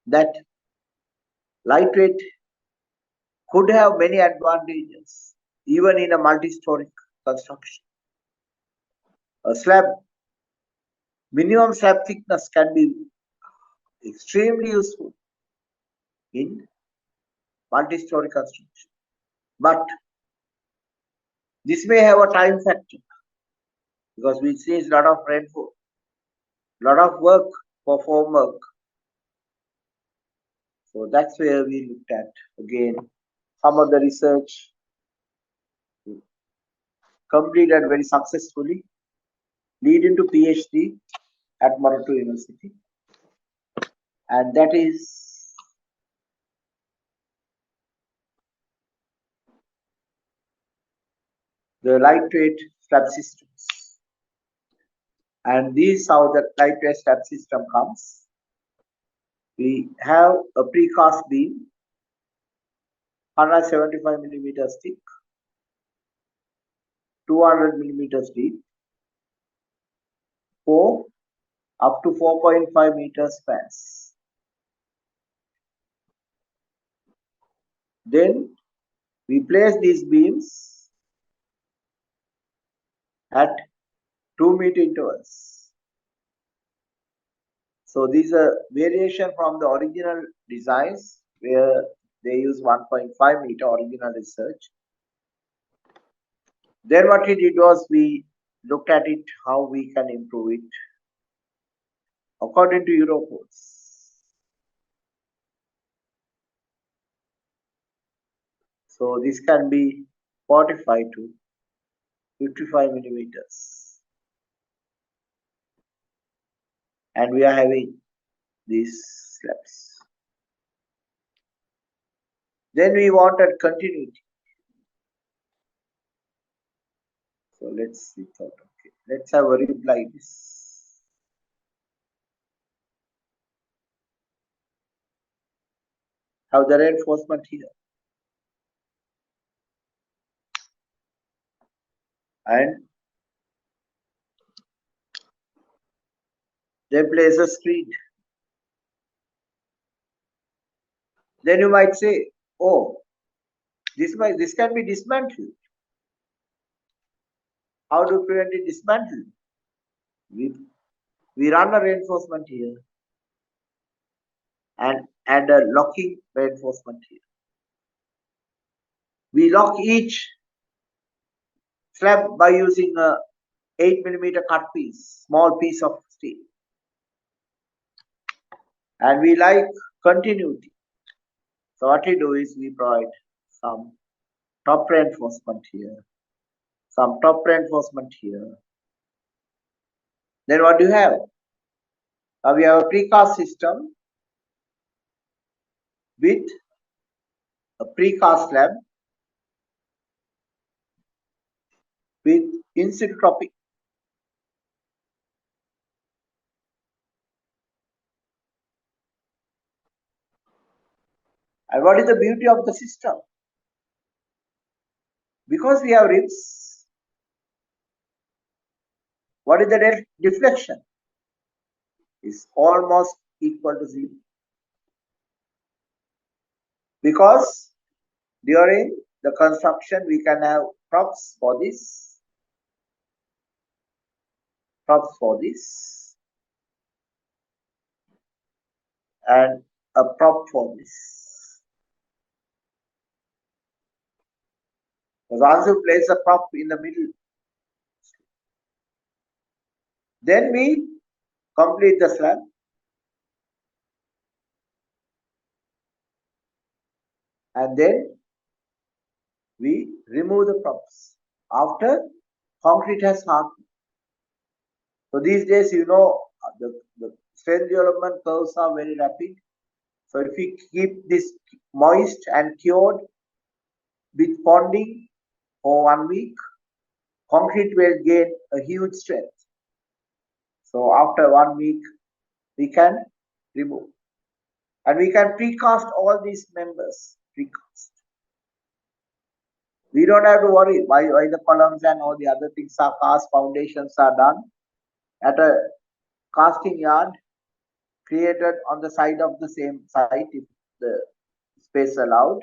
that lightweight could have many advantages even in a multi-story construction? A slab, minimum slab thickness can be extremely useful in multi-story construction. But this may have a time factor because we see a lot of rainfall, lot of work for formwork. So that's where we looked at again some of the research completed very successfully, leading to PhD at Marattu University, and that is the lightweight slab systems. And this is how the lightweight slab system comes. We have a precast beam, 175 millimeters thick, 200 millimeters deep, for up to 4.5 meters spans. Then we place these beams at 2 meter intervals. So these are variation from the original designs where they use 1.5 meter original research. Then what we did was we looked at it, how we can improve it according to Euro codes. So this can be 45 to 55 millimeters. And we are having these slabs. Then we wanted continuity. So let's see. Okay, let's have a rib like this. Have the reinforcement here. And then place a screen. Then you might say, oh, this can be dismantled. How to prevent it dismantling? We run a reinforcement here, and and a locking reinforcement here. We lock each slab by using a 8mm cut piece, small piece of steel. And we like continuity. So what we do is we provide some top reinforcement here, some top reinforcement here. Then what do you have? Now we have a precast system with a precast slab with in-situ topping. And what is the beauty of the system? Because we have ribs, what is the deflection? Is almost equal to 0. Because during the construction we can have props for this, and a prop for this. So once you place a prop in the middle, then we complete the slab, and then we remove the props after concrete has hardened. So these days, you know, the strength development curves are very rapid. So if we keep this moist and cured with ponding for 1 week, concrete will gain a huge strength. So after 1 week, we can remove. And we can precast all these members. Precast. We don't have to worry why the columns and all the other things are cast, foundations are done at a casting yard created on the side of the same site if the space allowed.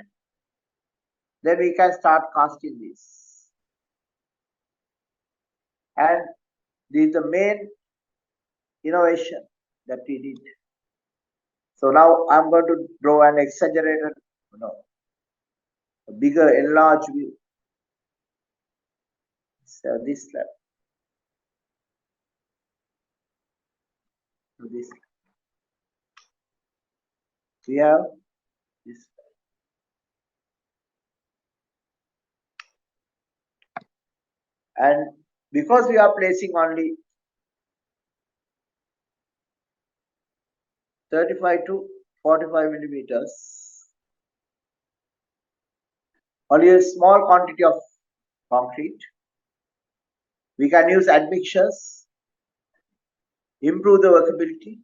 Then we can start casting this. And this is the main innovation that we did. So now I'm going to draw an exaggerated, a bigger enlarged view. So this slab. So this. We have this. And because we are placing only 35 to 45 millimeters, only a small quantity of concrete, we can use admixtures, improve the workability,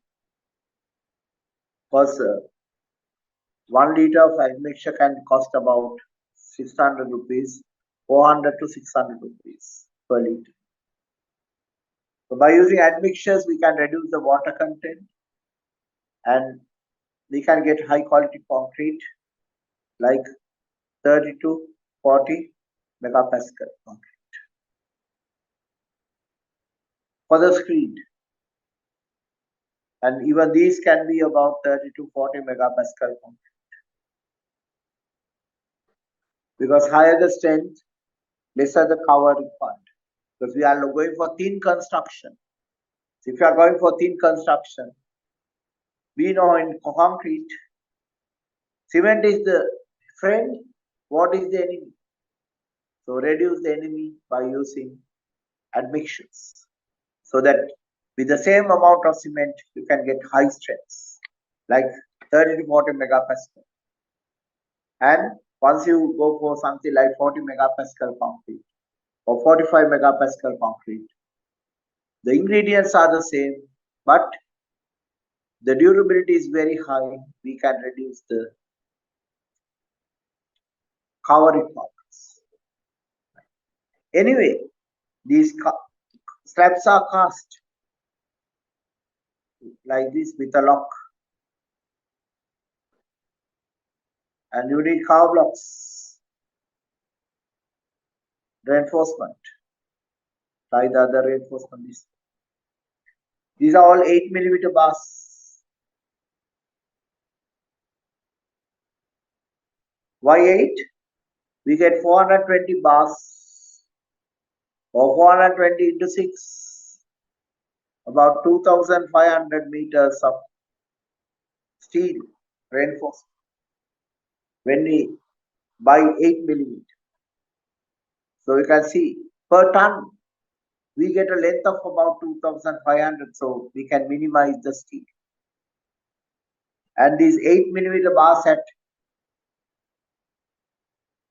because 1 liter of admixture can cost about 600 rupees, 400 to 600 rupees per liter. So by using admixtures, we can reduce the water content and we can get high quality concrete like 30 to 40 megapascal concrete for the screed. And even these can be about 30 to 40 megapascal concrete. Because higher the strength, lesser the cover required. Because we are going for thin construction. So if you are going for thin construction, we know in concrete, cement is the friend, what is the enemy? So reduce the enemy by using admixtures. So that with the same amount of cement, you can get high strengths, like 30 to 40 megapascal. And once you go for something like 40 megapascal concrete or 45 megapascal concrete, the ingredients are the same, but the durability is very high. We can reduce the cover requirements. Anyway, these slabs are cast like this with a lock. And you need cover blocks, reinforcement, like the other reinforcement. These are all 8mm bars. Y8, we get 420 bars or 420 into 6, about 2,500 meters of steel reinforcement when we buy 8 millimeter. So you can see per ton we get a length of about 2,500, so we can minimize the steel. And these 8 millimeter bars at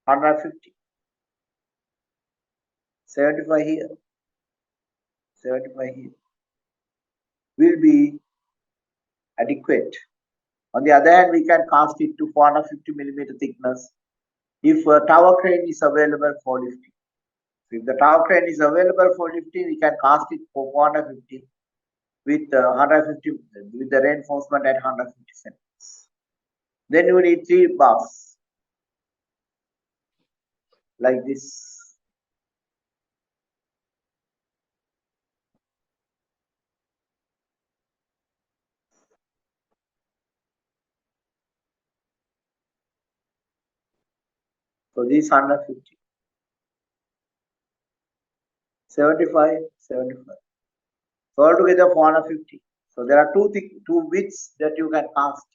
150, 75 here, 75 here will be adequate. On the other hand, we can cast it to 450 millimeter thickness if a tower crane is available for lifting. So if the tower crane is available for lifting, we can cast it for 450 with 150 with the reinforcement at 150 centimeters. Then you need 3 bars like this. So this 150, 75, 75. So altogether 450. So there are two widths that you can cast.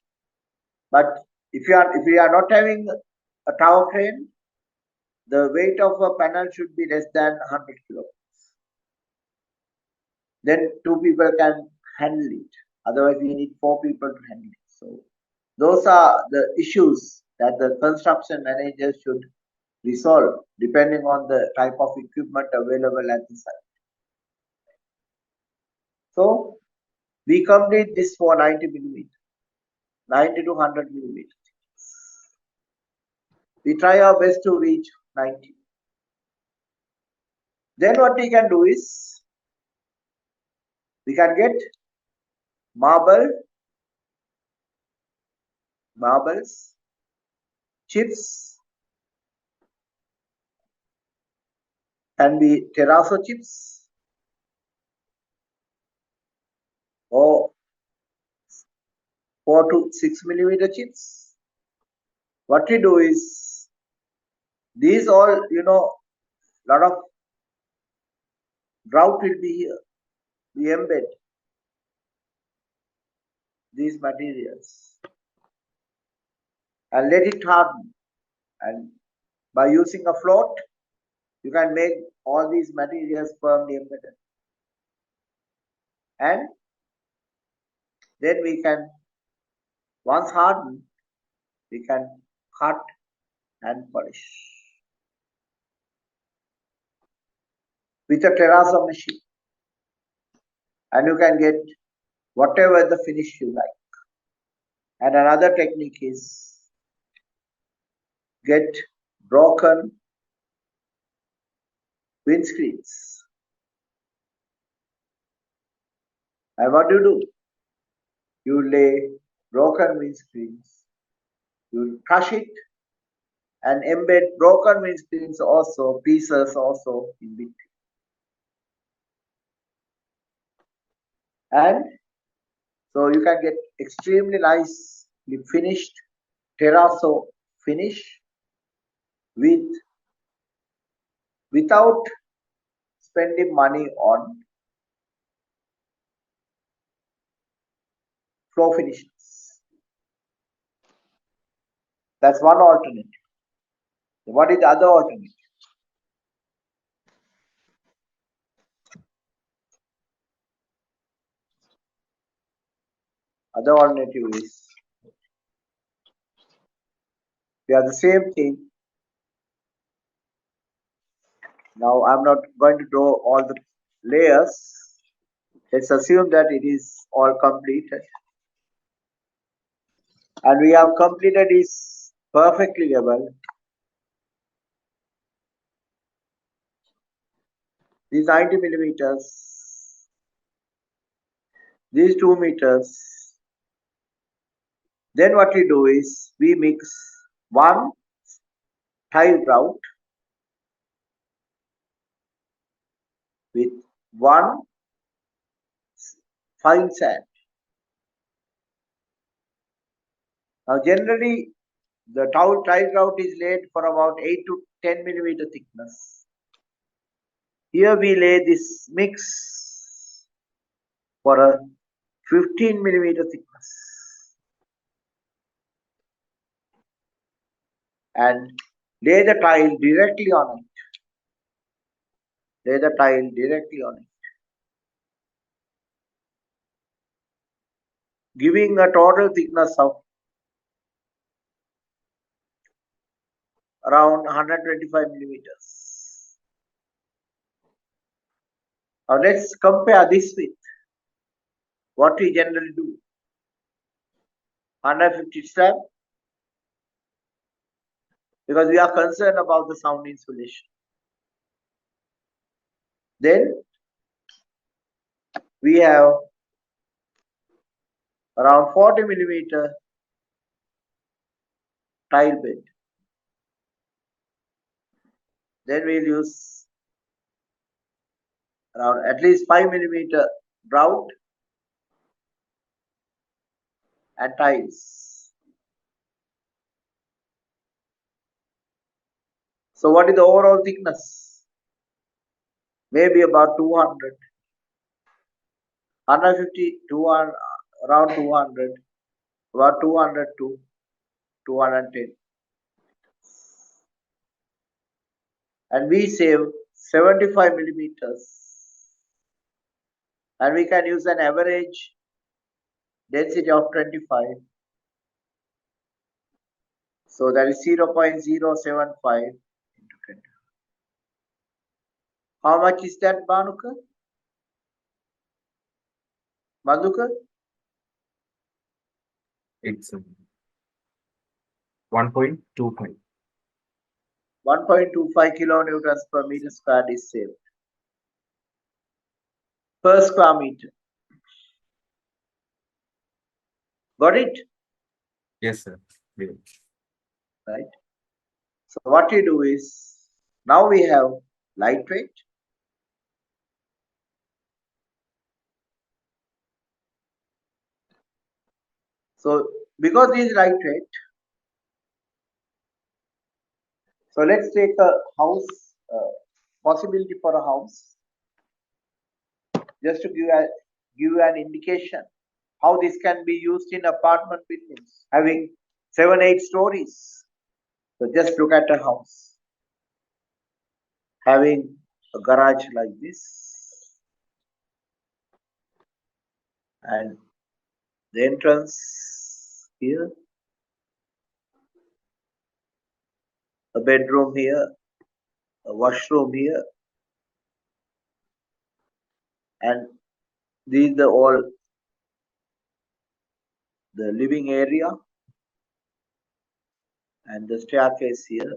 But if you are not having a tower crane, the weight of a panel should be less than 100 kilograms. Then 2 people can handle it. Otherwise, we need 4 people to handle it. So those are the issues that the construction manager should resolve depending on the type of equipment available at the site. So we complete this for 90 millimeter, 90 to 100 millimeters. We try our best to reach 90. Then what we can do is we can get marbles, chips, can be terrazzo chips or 4 to 6 millimeter chips. What we do is these all, lot of grout will be here. We embed these materials and let it harden. And by using a float, you can make all these materials firmly embedded. And then we can, once hardened, we can cut and polish with a terrazzo machine. And you can get whatever the finish you like. And another technique is get broken windscreens. And what do? You lay broken windscreens, you crush it and embed broken windscreens also, pieces also in between. And so you can get extremely nicely finished terrazzo finish without spending money on floor finishes. That's one alternative. What is the other alternative? Other alternative is we have the same thing. Now I'm not going to draw all the layers. Let's assume that it is all completed. And we have completed this perfectly level. These 90 millimeters, these 2 meters. Then what we do is we mix one tile grout with one fine sand. Now generally the tile grout is laid for about 8 to 10 millimeter thickness. Here we lay this mix for a 15 millimeter thickness and lay the tile directly on it. Lay the tile directly on it, giving a total thickness of around 125 millimeters. Now let's compare this with what we generally do. 150 slab, because we are concerned about the sound insulation. Then we have around 40 millimeter tile bed. Then we'll use around at least 5 millimeter grout and tiles. So what is the overall thickness? Maybe about 200, 150, 200, around 200, about 200 to 210. And we save 75 millimeters. And we can use an average density of 25. So that is 0.075 into 20. How much is that, Banuka? Madhuka? It's 1.25. 1.25 kilonewtons per meter squared is saved per square meter. Got it? Yes, sir. Yeah. Right. So what you do is, now we have lightweight. So because this is lightweight, so let's take a house, possibility for a house, just to give an indication how this can be used in apartment buildings having 7-8 stories. So just look at a house having a garage like this, and the entrance here, a bedroom here, a washroom here, and these are all the living area, and the staircase here,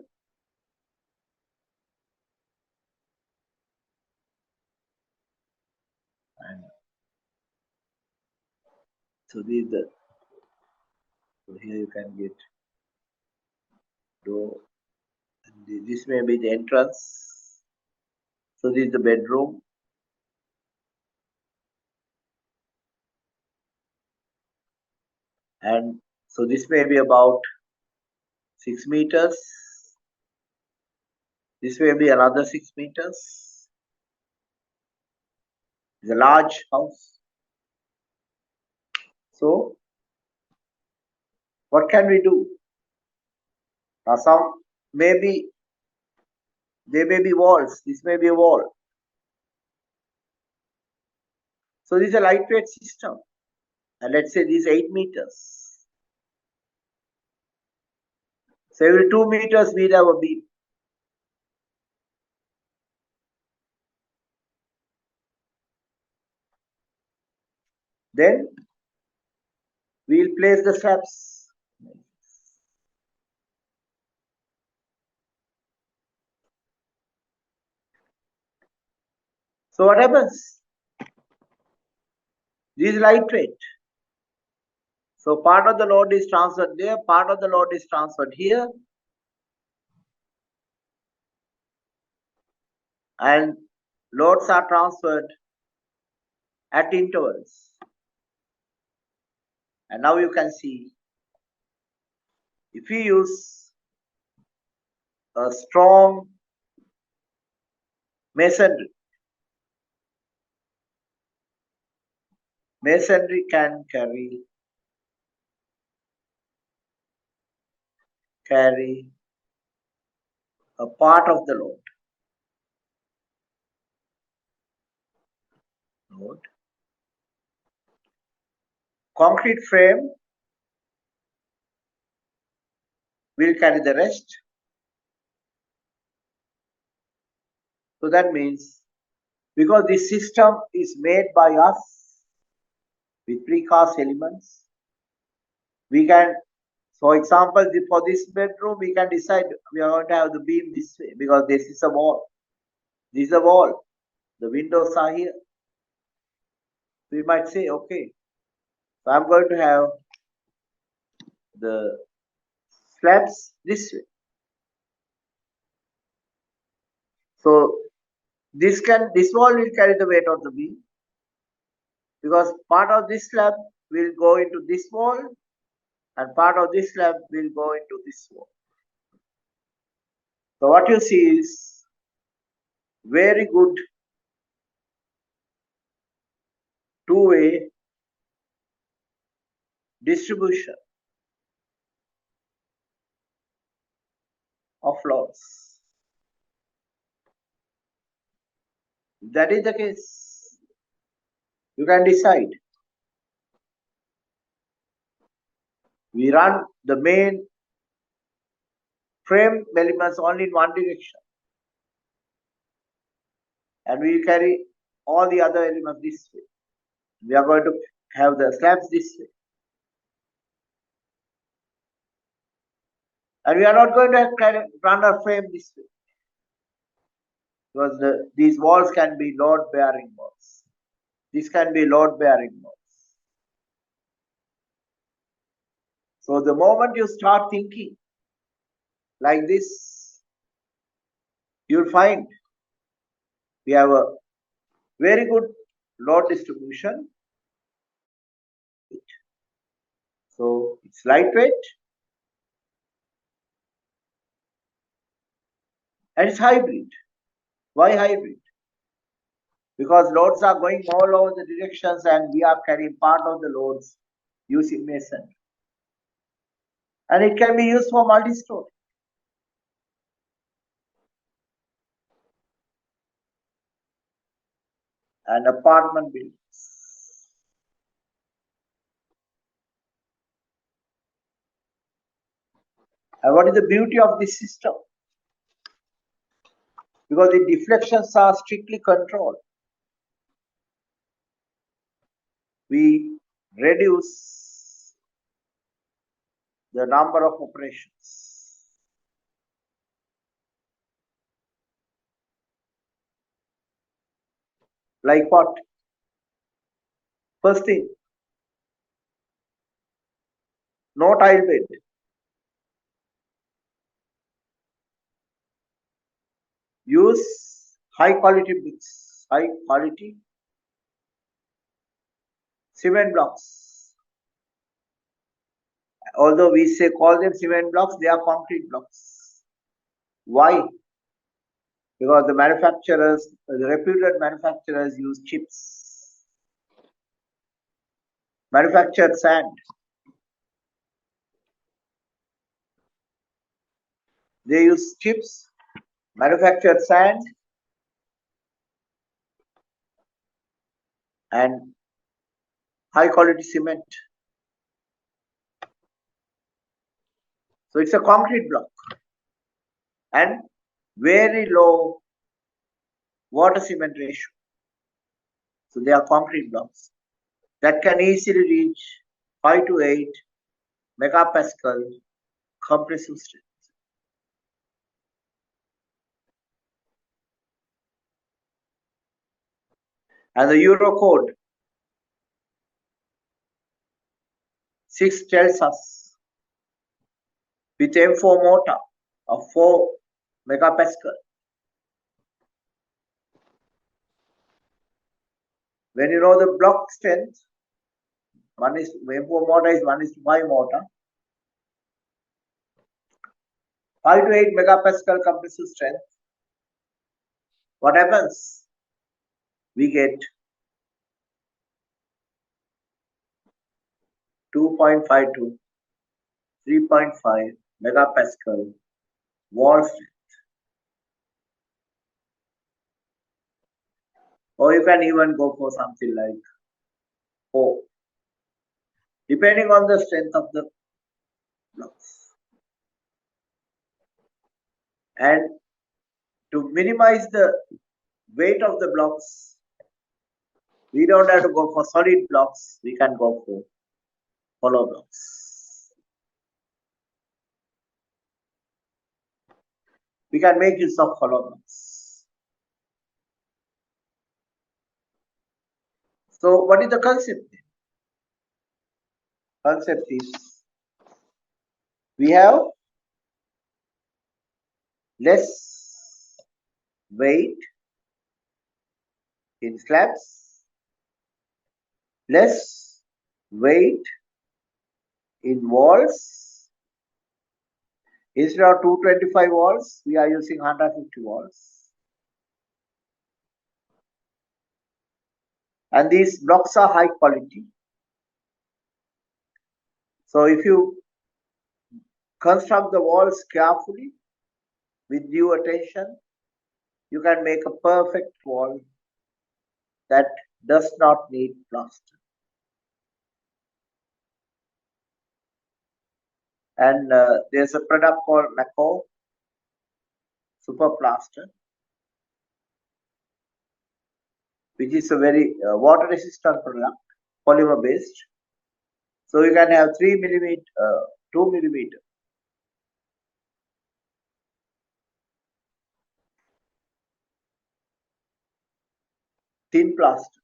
and so these the, so here you can get door, and this may be the entrance. So this is the bedroom, and so this may be about 6 meters. This may be another 6 meters. It's a large house. So what can we do? Now some maybe there may be walls. This may be a wall. So this is a lightweight system, and let's say this 8 meters. So every 2 meters we have a beam. Then we'll place the slabs. So what happens? This is lightweight. So part of the load is transferred there, part of the load is transferred here, and loads are transferred at intervals. And now you can see if we use a strong masonry can carry a part of the load. Concrete frame will carry the rest. So that means, because this system is made by us with precast elements, we can, for example, for this bedroom, we can decide we are going to have the beam this way because this is a wall. This is a wall. The windows are here. We might say, okay, so I'm going to have the slabs this way. So this wall will carry the weight of the beam because part of this slab will go into this wall and part of this slab will go into this wall. So what you see is very good two-way distribution of loads. If that is the case, you can decide. We run the main frame elements only in one direction and we carry all the other elements this way. We are going to have the slabs this way. And we are not going to run a frame this way because these walls can be load-bearing walls. This can be load-bearing walls. So the moment you start thinking like this, you'll find we have a very good load distribution. So it's lightweight and it's hybrid. Why hybrid? Because loads are going all over the directions and we are carrying part of the loads using masonry. And it can be used for multi-story. And apartment buildings. And what is the beauty of this system? Because the deflections are strictly controlled. We reduce the number of operations. Like what? First thing, no tile bed. Use high quality bricks, high quality cement blocks. Although we call them cement blocks, they are concrete blocks. Why? Because the manufacturers, the reputed manufacturers use chips. Manufactured sand. They use chips, manufactured sand, and high quality cement. So it's a concrete block and very low water cement ratio. So they are concrete blocks that can easily reach 5 to 8 megapascal compressive strength. And the Euro code 6 tells us with M4 mortar of 4 megapascal. When you know the block strength, M4 mortar is 1:5 mortar. 5 to 8 megapascal compressive strength, what happens? We get 2.5 to 3.5 megapascal wall strength. Or you can even go for something like 4, depending on the strength of the blocks. And to minimize the weight of the blocks, we don't have to go for solid blocks, we can go for hollow blocks. We can make use of hollow blocks. So what is the concept? Concept is we have less weight in slabs, less weight in walls. Instead of 225 walls, we are using 150 walls. And these blocks are high quality. So if you construct the walls carefully with due attention, you can make a perfect wall that does not need plaster. And there's a product called Macao Super Plaster, which is a very water resistant product, polymer based. So you can have 3 millimeter, 2 millimeter thin plaster.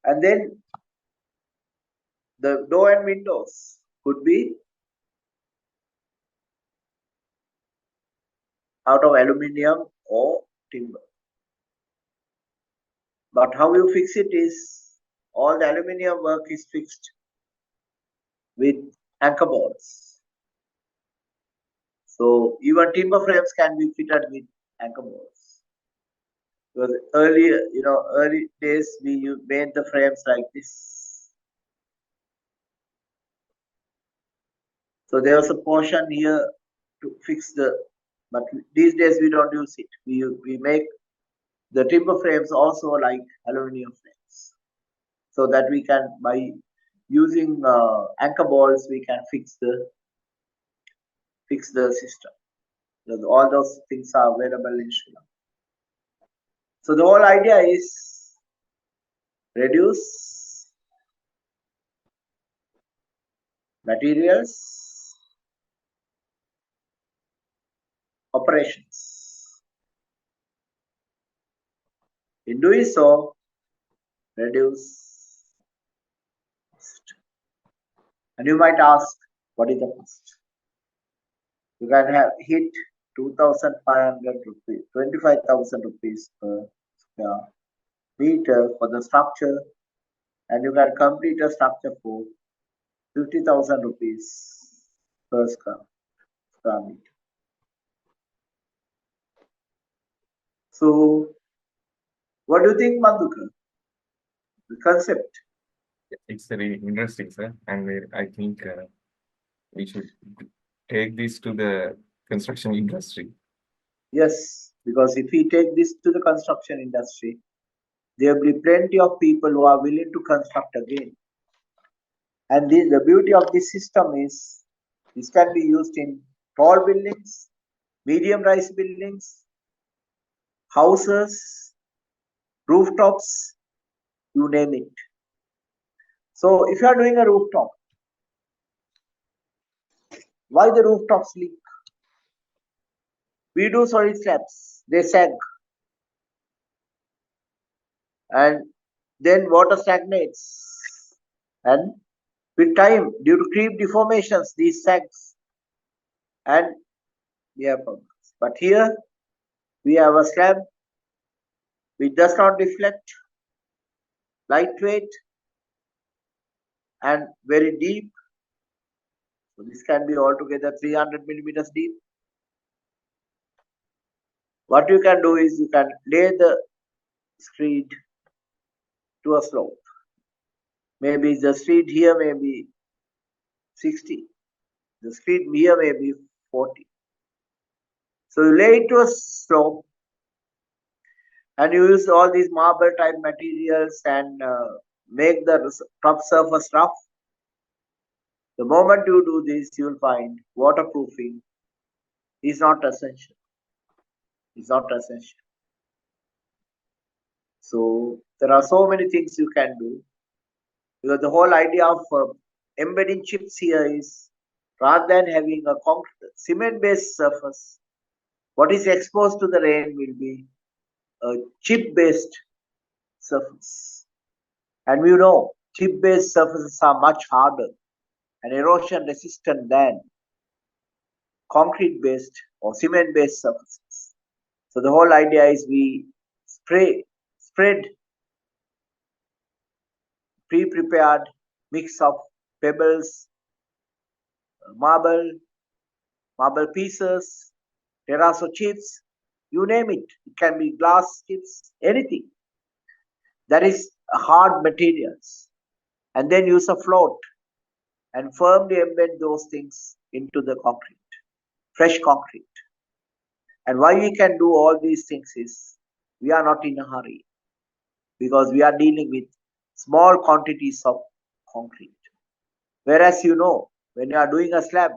And then the door and windows could be out of aluminium or timber. But how you fix it is all the aluminium work is fixed with anchor bolts. So even timber frames can be fitted with anchor bolts. Because earlier, early days we made the frames like this. So there was a portion here to fix but these days we don't use it. We make the timber frames also like aluminium frames, so that we can, by using anchor bolts, we can fix the system. So all those things are available in Sri Lanka. So the whole idea is reduce materials, operations. In doing so, reduce cost. And you might ask, what is the cost? You can hit 2,500 rupees, 25,000 rupees per square meter for the structure, and you can complete a structure for 50,000 rupees per square meter. So, what do you think, Madhukar? The concept? It's very interesting, sir, and I think we should take this to the construction industry. Yes, because if we take this to the construction industry, there will be plenty of people who are willing to construct again. And the beauty of this system is this can be used in tall buildings, medium-rise buildings, houses, rooftops, you name it. So if you are doing a rooftop, why the rooftops leak? We do solid slabs, they sag. And then water stagnates. And with time, due to creep deformations, these sags, and we have problems. But here, we have a slab which does not deflect, lightweight, and very deep, So this can be altogether 300 millimeters deep. What you can do is you can lay the screed to a slope. Maybe the screed here may be 60. The screed here may be 40. So you lay it to a slope and you use all these marble type materials and make the top surface rough. The moment you do this, you will find waterproofing is not essential. It's not essential. So there are so many things you can do, because the whole idea of embedding chips here is, rather than having a concrete cement-based surface, what is exposed to the rain will be a chip-based surface. And we know chip-based surfaces are much harder and erosion resistant than concrete-based or cement-based surfaces. So the whole idea is we spread pre-prepared mix of pebbles, marble pieces, terrazzo chips, you name it. It can be glass chips, anything. That is hard materials. And then use a float and firmly embed those things into the concrete, fresh concrete. And why we can do all these things is we are not in a hurry, because we are dealing with small quantities of concrete. Whereas when you are doing a slab,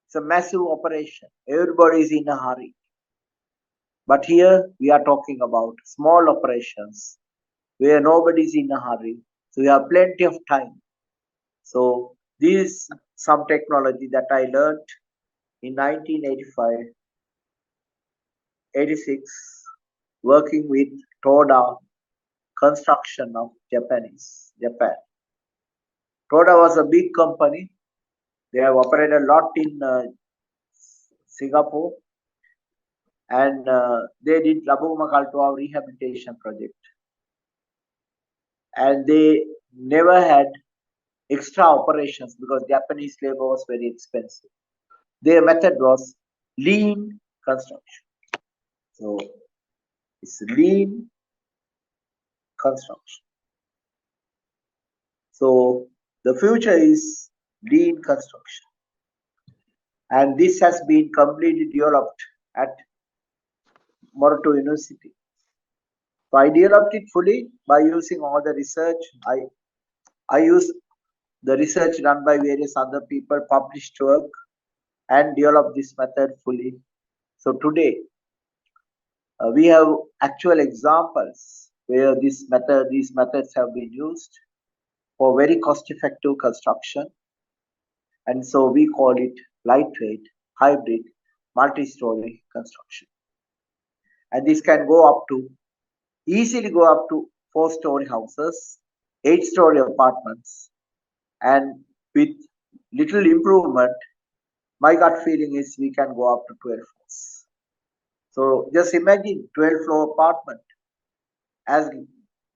it's a massive operation. Everybody is in a hurry. But here we are talking about small operations where nobody is in a hurry. So we have plenty of time. So this is some technology that I learned in 1985, 86, working with Toda Construction of Japan. Toda was a big company. They have operated a lot in Singapore, and they did Labuma Kaltua rehabilitation project. And they never had extra operations because Japanese labor was very expensive. Their method was lean construction. So it's lean construction. So the future is lean construction. And this has been completely developed at Morato University. So I developed it fully by using all the research. I use the research done by various other people, published work, and developed this method fully. So today, we have actual examples where these methods have been used for very cost-effective construction. And so we call it lightweight, hybrid, multi-story construction. And this can easily go up to 4-story houses, 8-story apartments, and with little improvement, my gut feeling is we can go up to 12 floors. So just imagine 12-floor apartment as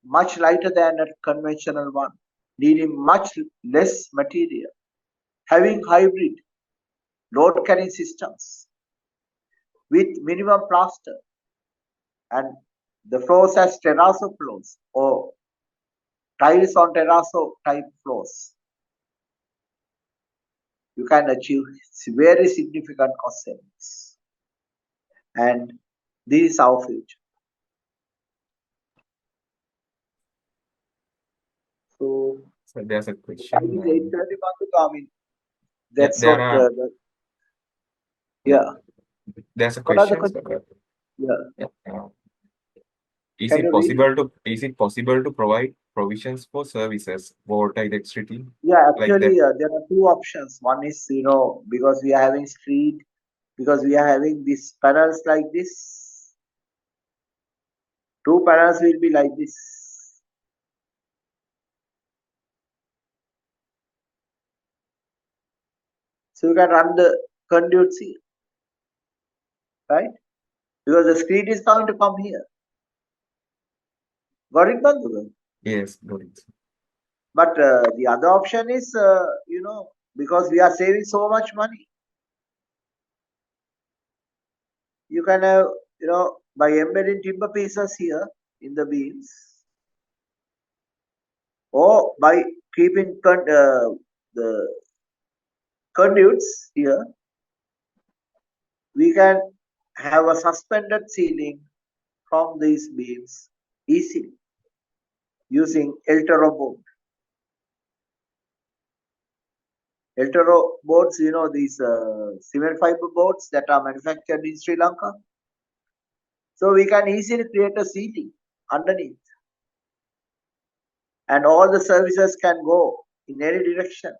much lighter than a conventional one, needing much less material, having hybrid load carrying systems with minimum plaster, and the floors as terrazzo floors or tiles on terrazzo type floors. You can achieve very significant cost savings. And this is our future. So there's a I question. think 8:30 I mean, that's there what are, yeah. There's a What are the question. questions? Yeah. Is Can it you read? possible to provide provisions for services water electricity? Yeah, like actually, that? there are two options. One is, because we are having street, because we are having these panels like this. Two panels will be like this. So you can run the conduits here, right? Because the street is going to come here. Got it, Bandhu? Yes, got it. But the other option is, because we are saving so much money. You can have, by embedding timber pieces here in the beams, or by keeping the conduits here, we can have a suspended ceiling from these beams easily using Eltero board. Eltero boards, these cement fiber boards that are manufactured in Sri Lanka. So we can easily create a ceiling underneath, and all the services can go in any direction,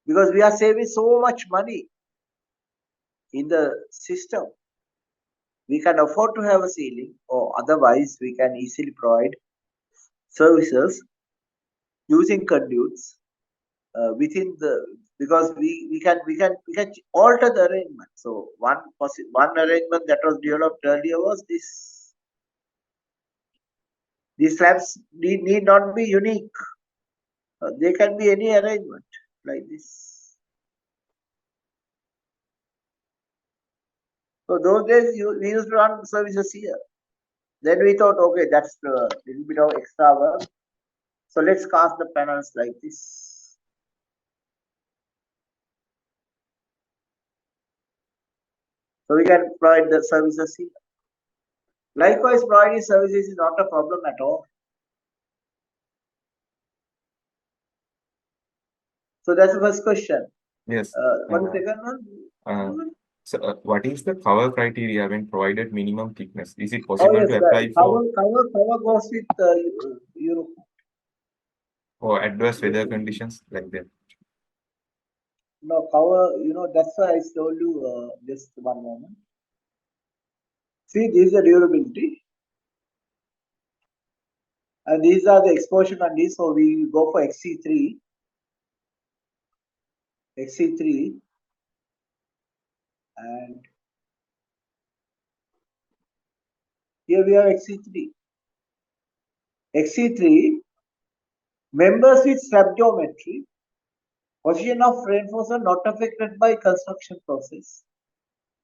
because we are saving so much money in the system. We can afford to have a ceiling, or otherwise we can easily provide services using conduits within the, because we can alter the arrangement. So one arrangement that was developed earlier was this. These slabs need not be unique. They can be any arrangement like this. So those days we used to run services here. Then we thought, okay, that's a little bit of extra work. So let's cast the panels like this. So we can provide the services here. Likewise, providing services is not a problem at all. So that's the first question. Yes. What is the second one? So, what is the cover criteria when provided minimum thickness? Is it possible yes, to apply for cover goes with Europe. adverse weather conditions like that? No, cover, that's why I told you just one moment. See, this is the durability. And these are the exposure conditions. So we go for XC3. And here we have XC3. XC3, members with slab geometry, position of reinforcement not affected by construction process.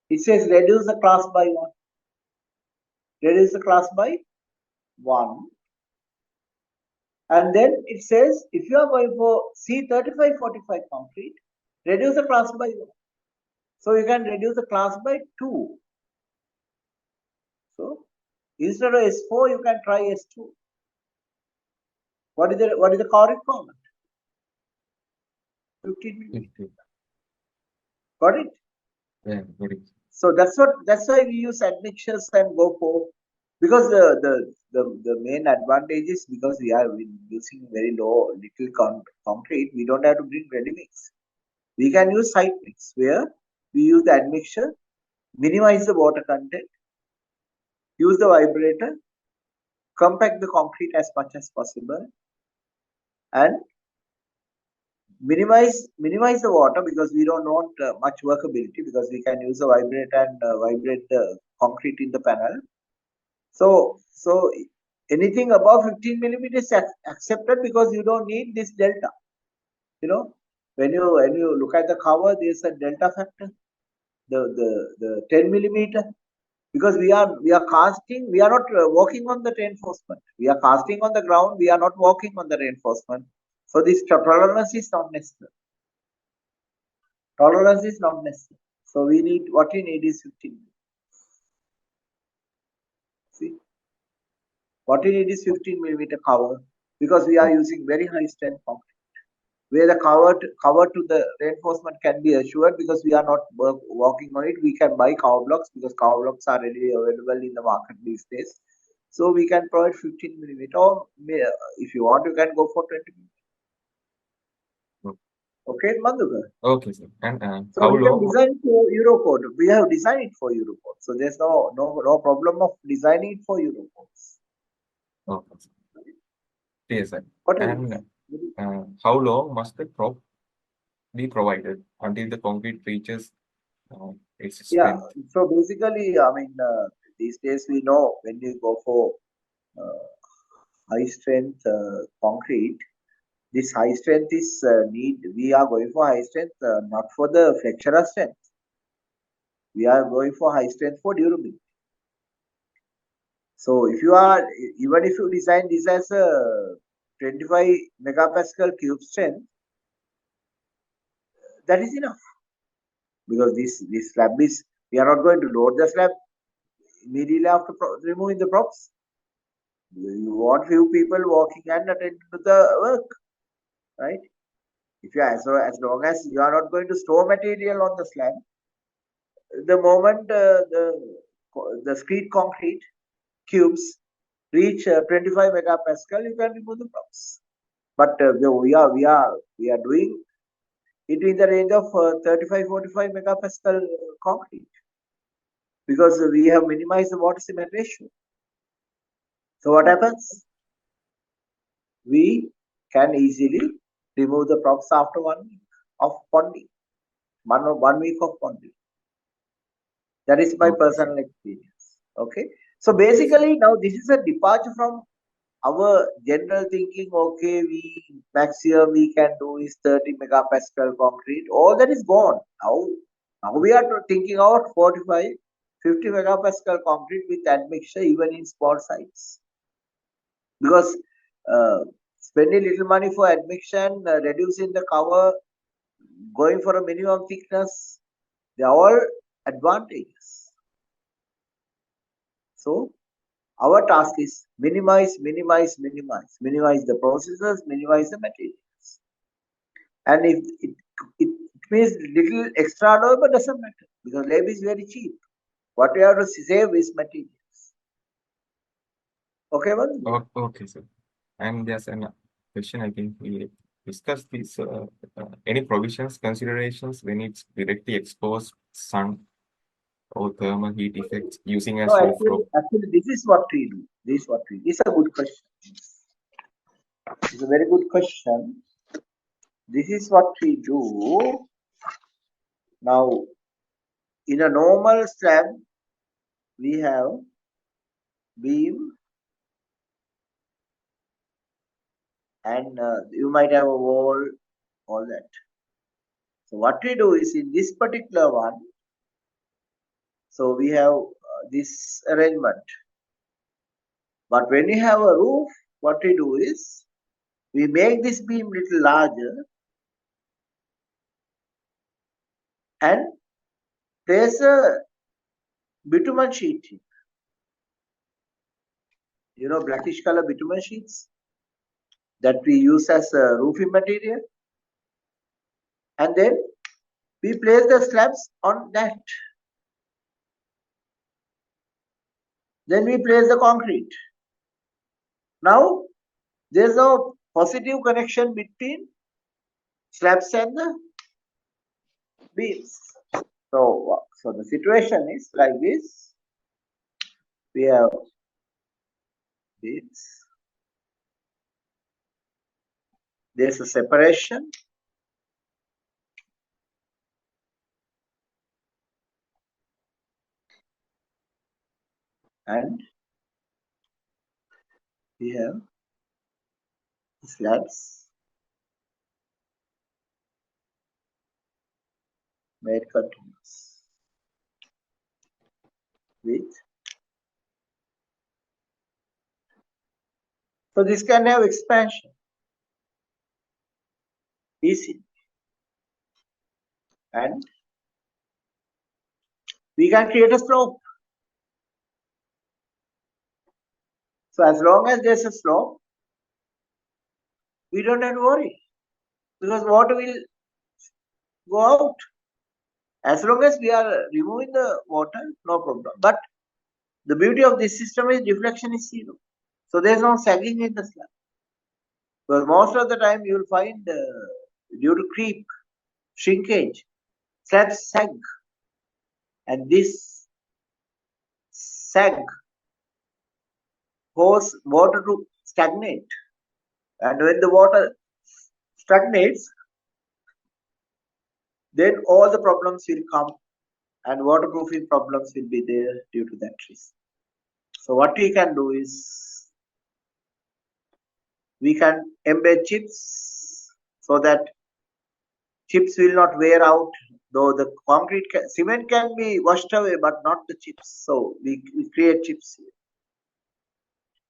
It says reduce the class by 1. Reduce the class by 1. And then it says, if you are going for C3545 concrete, reduce the class by 1. So you can reduce the class by 2. So instead of S4, you can try S2. What is the core requirement? 15 mm. Got it? Yeah, got it. So that's why we use admixtures and go for, because the main advantage is because we are using very little concrete, we don't have to bring ready mix. We can use site mix where we use the admixture, minimize the water content, use the vibrator, compact the concrete as much as possible, and minimize the water, because we don't want much workability, because we can use the vibrator and vibrate the concrete in the panel. So anything above 15 millimeters is accepted, because you don't need this delta. When you look at the cover, there's a delta factor, the 10 millimeter, because we are casting, we are not working on the reinforcement. We are casting on the ground, we are not working on the reinforcement. So this tolerance is not necessary. Tolerance is not necessary. So what we need is 15. See, what we need is 15 millimeter cover, because we are using very high strength concrete, where the cover to the reinforcement can be assured, because we are not working on it. We can buy cover blocks, because cover blocks are readily available in the market these days. So we can provide 15 millimeter, or if you want, you can go for 20 millimeter. Okay, Madhukar? Okay, sir. And So how we can long? design for Eurocode. We have designed it for Eurocode. So there's no problem of designing it for Eurocodes. Okay, sir. Yes, sir. What And how long must the prop be provided until the concrete reaches its strength? So basically, these days we know when you go for high strength concrete, this high strength is we are going for high strength not for the flexural strength. We are going for high strength for durability. So if you are, even if you design this as a 25 megapascal cube strength, that is enough. Because this slab is, we are not going to load the slab immediately after removing the props. You want few people walking and attending to the work, right? If you are, as long as you are not going to store material on the slab, the moment the screed concrete cubes reach 25 megapascal, you can remove the props. But we are doing it in the range of 35-45 megapascal concrete, because we have minimized the water cement ratio. So what happens? We can easily remove the props after 1 week of ponding, 1 week of ponding. That is my personal experience. Okay. So basically now this is a departure from our general thinking. Okay, maximum we can do is 30 megapascal concrete. All that is gone. Now we are thinking about 45, 50 megapascal concrete with admixture even in small sites. Because spending little money for admixture, reducing the cover, going for a minimum thickness, they are all advantages. So our task is minimize the processes, minimize the materials. And if it means little extra labor, doesn't matter, because labor is very cheap. What we have to save is materials. Okay, Vandana? Okay, sir. And there's a question, I think we discussed this, any provisions, considerations when it's directly exposed sun or thermal heat effects using as No, roof rope. actually, this is what we do. This is a good question. It's a very good question. This is what we do. Now, in a normal slab, we have beam, and you might have a wall, all that. So what we do is, in this particular one, so we have this arrangement. But when you have a roof, what we do is, we make this beam little larger and place a bitumen sheet. You know, blackish color bitumen sheets that we use as a roofing material. And then we place the slabs on that. Then we place the concrete. Now, there's a positive connection between slabs and the beams. So the situation is like this. We have beams. There's a separation. And we have slabs made continuous with. So this can have expansion easily. And we can create a slope. So as long as there's a slope, we don't have to worry, because water will go out. As long as we are removing the water, no problem. But the beauty of this system is deflection is zero. So there's no sagging in the slab. Because most of the time you will find due to creep, shrinkage, slabs sag. And this sag causes water to stagnate. And when the water stagnates, then all the problems will come, and waterproofing problems will be there due to that reason. So what we can do is, we can embed chips so that chips will not wear out. Though the cement can be washed away, but not the chips. So we create chips here.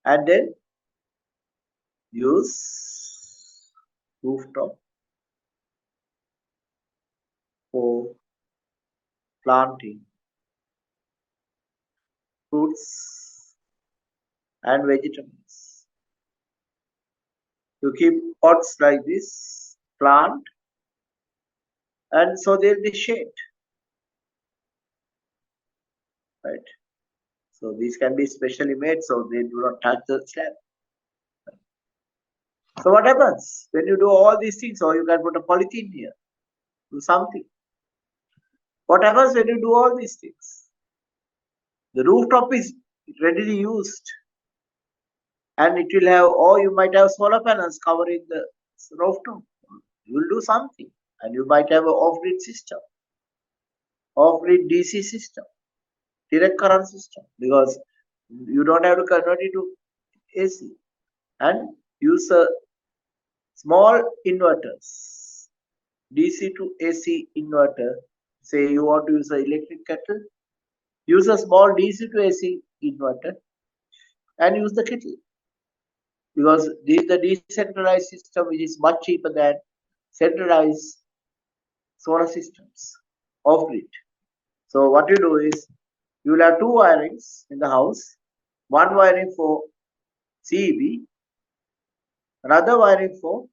And then use rooftop for planting fruits and vegetables. You keep pots like this, plant, and so they'll be shade, right? So these can be specially made so they do not touch the slab. So what happens when you do all these things? Or you can put a polythene here, do something. What happens when you do all these things? The rooftop is readily used, and it will have, or you might have solar panels covering the rooftop. You will do something, and you might have an off-grid system, off-grid DC system, direct current system, because you don't have to convert it to AC, and use a small inverters, DC to AC inverter. Say you want to use an electric kettle, use a small DC to AC inverter and use the kettle, because this is the decentralized system which is much cheaper than centralized solar systems off grid. So what you do is you will have two wirings in the house, one wiring for CEB, another wiring for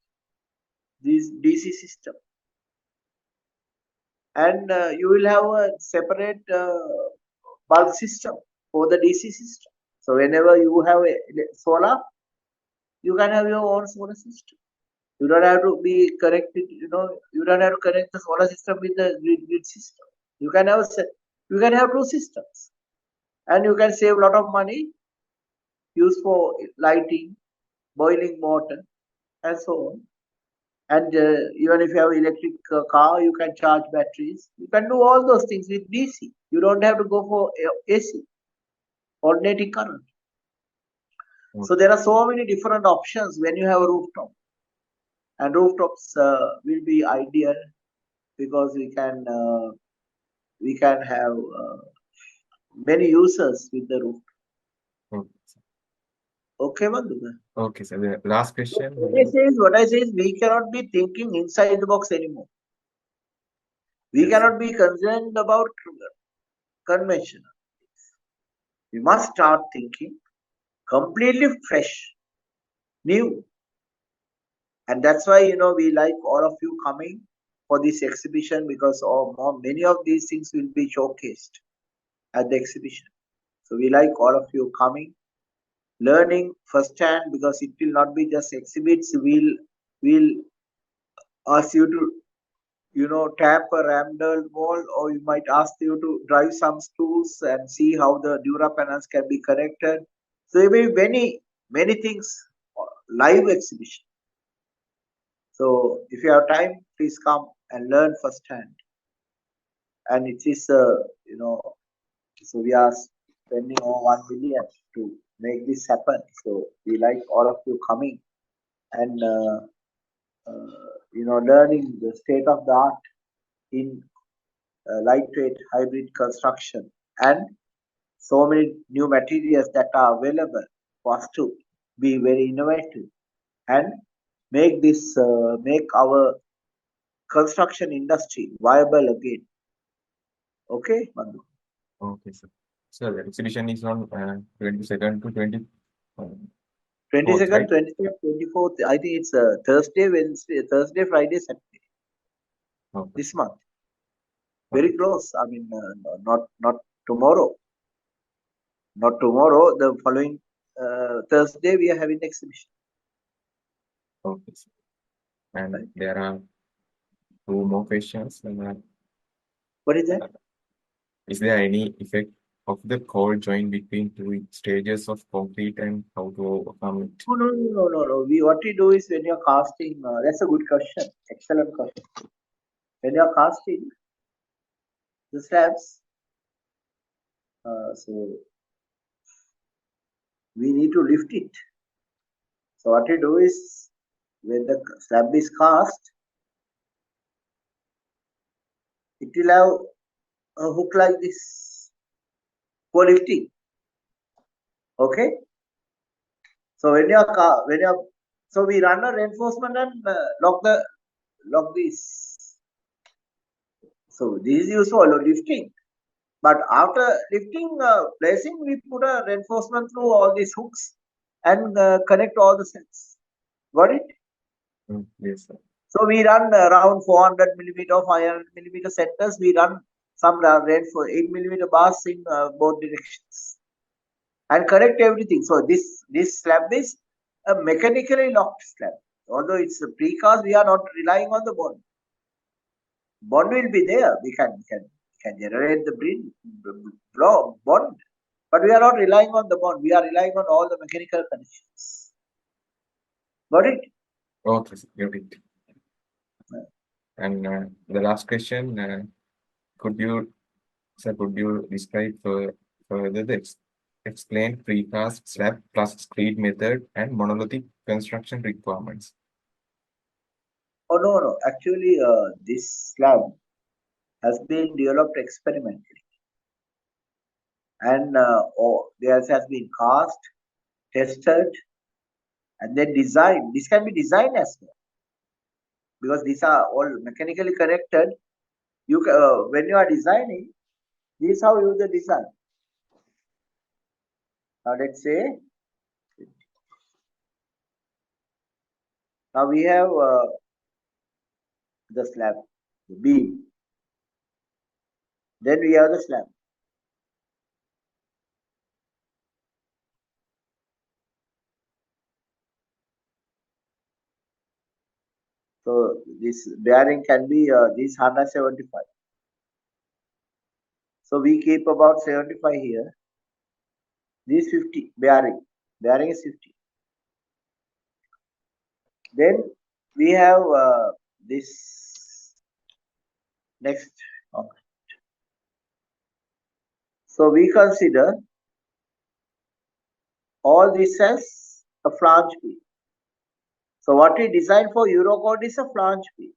this DC system, and you will have a separate bulb system for the DC system. So whenever you have a solar, you can have your own solar system. You don't have to be connected. You don't have to connect the solar system with the grid system. You can have two systems, and you can save a lot of money used for lighting, boiling water, and so on. And even if you have electric car, you can charge batteries. You can do all those things with DC. You don't have to go for AC, alternating current. So there are so many different options when you have a rooftop, and rooftops will be ideal because we can have many users with the roof. Okay, Bandhu. Okay, so the last question. What I say is we cannot be thinking inside the box anymore. We cannot be concerned about conventional. We must start thinking completely fresh, new. And that's why, we like all of you coming for this exhibition, because many of these things will be showcased at the exhibition. So we like all of you coming, learning firsthand, because it will not be just exhibits. We'll ask you to, tap a rammed wall, or you might ask you to drive some stools and see how the Dura panels can be connected. So there will be many things, live exhibition. So if you have time, please come and learn firsthand. And it is, so we are spending over 1 million to make this happen. So we like all of you coming and, learning the state of the art in lightweight hybrid construction, and so many new materials that are available for us to be very innovative and make our construction industry viable again. Okay, Bandhu? Okay, sir. So the exhibition is on 22nd to 20. 22nd, right? 23rd, 24th. I think it's Thursday, Friday, Saturday. Okay. This month. Very close. I mean, not tomorrow. Not tomorrow. The following Thursday, we are having the exhibition. Okay, sir. And there are 2 more questions. What is that? Is there any effect of the cold joint between 2 stages of concrete, and how to overcome it? No. What we do is, when you're casting, that's a good question. Excellent question. When you're casting the slabs, so we need to lift it. So what we do is, when the slab is cast, it will have a hook like this for lifting. Okay. So so we run a reinforcement and lock this. So this is used for lifting. But after lifting, placing, we put a reinforcement through all these hooks and connect all the cells. Got it? Yes, sir. So we run around 400 millimeter, 500 millimeter centers. We run some for 8 millimeter bars in both directions and connect everything. So this slab is a mechanically locked slab. Although it's a precast, we are not relying on the bond. Bond will be there. We can generate the bond, but we are not relying on the bond. We are relying on all the mechanical connections. Got it? Okay, sir. Got it. And the last question, could you describe further the explain precast slab plus screed method and monolithic construction requirements? Oh no. Actually, this slab has been developed experimentally, and there has been cast, tested, and then designed. This can be designed as well because these are all mechanically connected. When you are designing, this is how you do the design. Now let's say, now we have the slab, the beam. Then we have the slab. So this bearing can be this 175. So we keep about 75 here. This 50 bearing. Bearing is 50. Then we have this next. Okay. So we consider all this as a flange beam. So what we designed for Eurocode is a flange beam.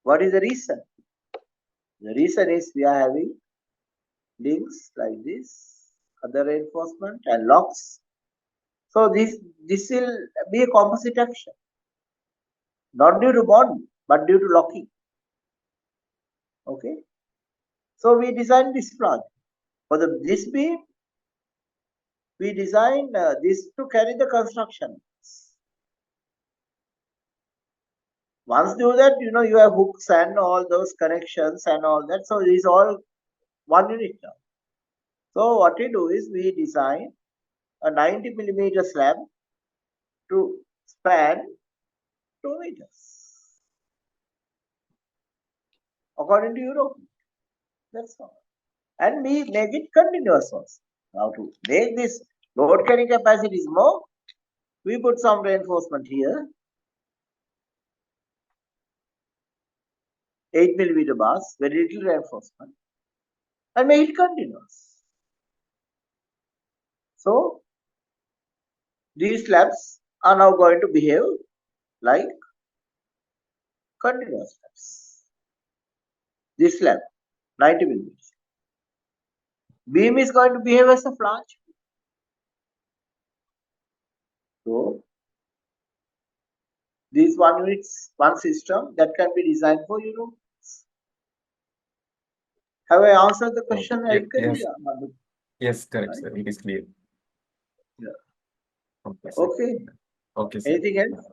What is the reason? The reason is we are having links like this, other reinforcement and locks. So this will be a composite action, not due to bond, but due to locking. Okay. So we designed this flange. For this beam, we designed this to carry the construction. Once do that, you have hooks and all those connections and all that. So it is all one unit now. So what we do is we design a 90 millimeter slab to span 2 meters according to Europe. That's all. And we make it continuous also. Now to make this load carrying capacity is more, we put some reinforcement here. 8 millimeter bars, very little reinforcement, and make it continuous. So these slabs are now going to behave like continuous slabs. This slab, 90 millimeters. Beam is going to behave as a flange. So these one system that can be designed for Europe. Have I answered the question? Yes. Yes, correct, right? Sir. It is clear. Yeah. Okay. Okay. Okay, sir. Anything else?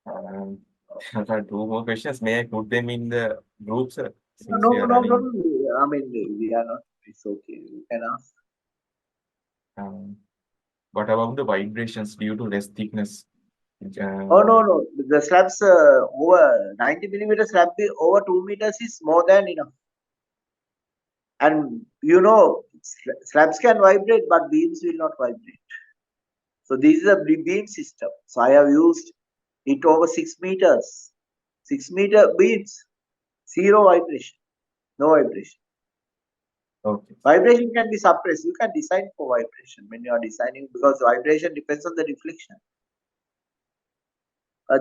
I have 2 more questions. May I put them in the group, sir? No. I mean, we are not. It's okay. You can ask. What about the vibrations due to less thickness? Oh no. The slabs over 90 millimeter slab over 2 meters is more than enough. And slabs can vibrate, but beams will not vibrate. So this is a beam system. So I have used it over 6 meters. 6 meter beams, zero vibration, no vibration. Okay. Vibration can be suppressed. You can design for vibration when you are designing, because vibration depends on the reflection.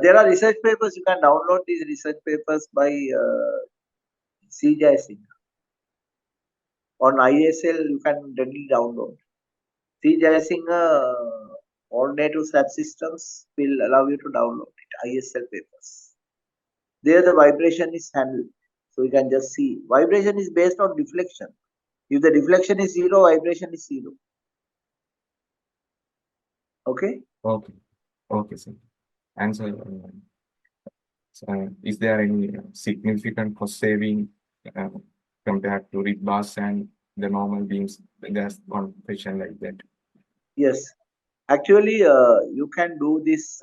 There are research papers. You can download these research papers by C. Singh. On ISL, you can readily download. C. Singh all native slab systems will allow you to download it, ISL papers. There the vibration is handled. So you can just see. Vibration is based on deflection. If the deflection is zero, vibration is zero. Okay? Okay. Okay, sir. And sir, is there any significant cost saving compared to rebars and the normal beams? There's one question like that. Yes. Actually, you can do this,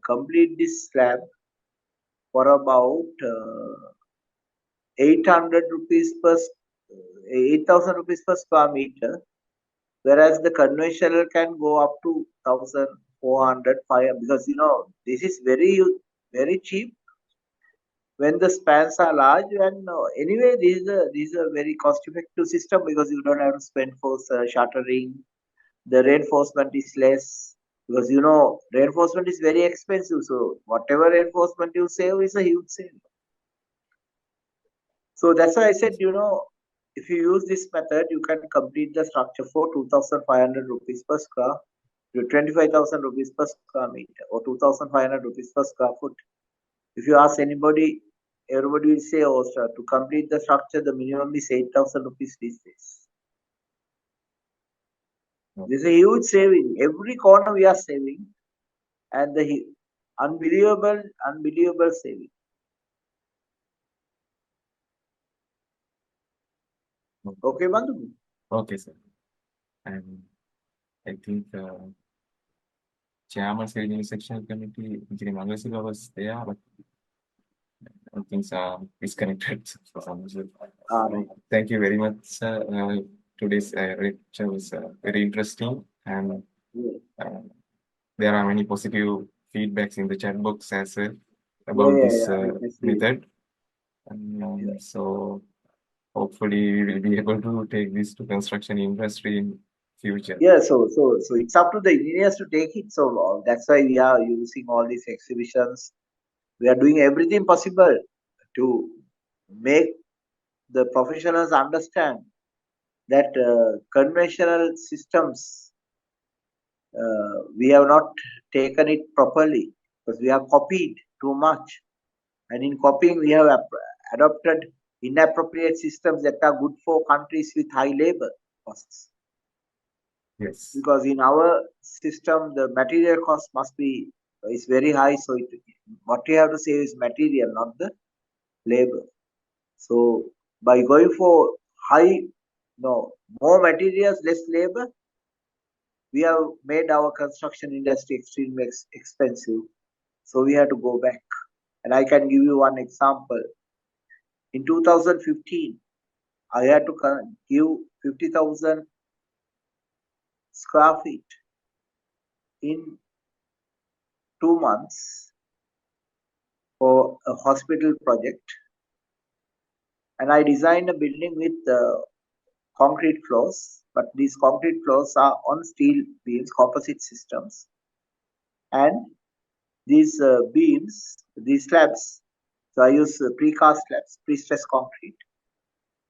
complete this slab for about 800 rupees per, 8,000 rupees per square meter, whereas the conventional can go up to 1,400, 500, because this is very cheap when the spans are large. And anyway, this is a very cost effective system, because you don't have to spend for shuttering. The reinforcement is less, because reinforcement is very expensive. So whatever reinforcement you save is a huge save. So that's why I said, if you use this method, you can complete the structure for 2,500 rupees per square, 25,000 rupees per square meter, or 2,500 rupees per square foot. If you ask anybody, everybody will say, oh, sir, to complete the structure, the minimum is 8,000 rupees these days. This is a huge saving. Every corner we are saving, and the unbelievable saving. Okay, Bandhu? Okay, sir. And I think Chairman Civil Engineering Sectional Committee, Engineering Mangasila was there, but I think disconnected for some reason. Right. Thank you very much, sir. Today's lecture was very interesting, and there are many positive feedbacks in the chat box as well about this method. And so hopefully we will be able to take this to construction industry in future. Yeah, so it's up to the engineers to take it. So that's why we are using all these exhibitions. We are doing everything possible to make the professionals understand that conventional systems, we have not taken it properly, because we have copied too much. And in copying, we have adopted inappropriate systems that are good for countries with high labor costs. Yes. Because in our system, the material cost is very high. So what you have to save is material, not the labor. So by going for more materials, less labor, we have made our construction industry extremely expensive. So we have to go back. And I can give you one example. In 2015, I had to give 50,000 square feet in 2 months for a hospital project. And I designed a building with concrete floors, but these concrete floors are on steel beams, composite systems. And these beams, these slabs, so I use precast slabs, pre-stressed concrete.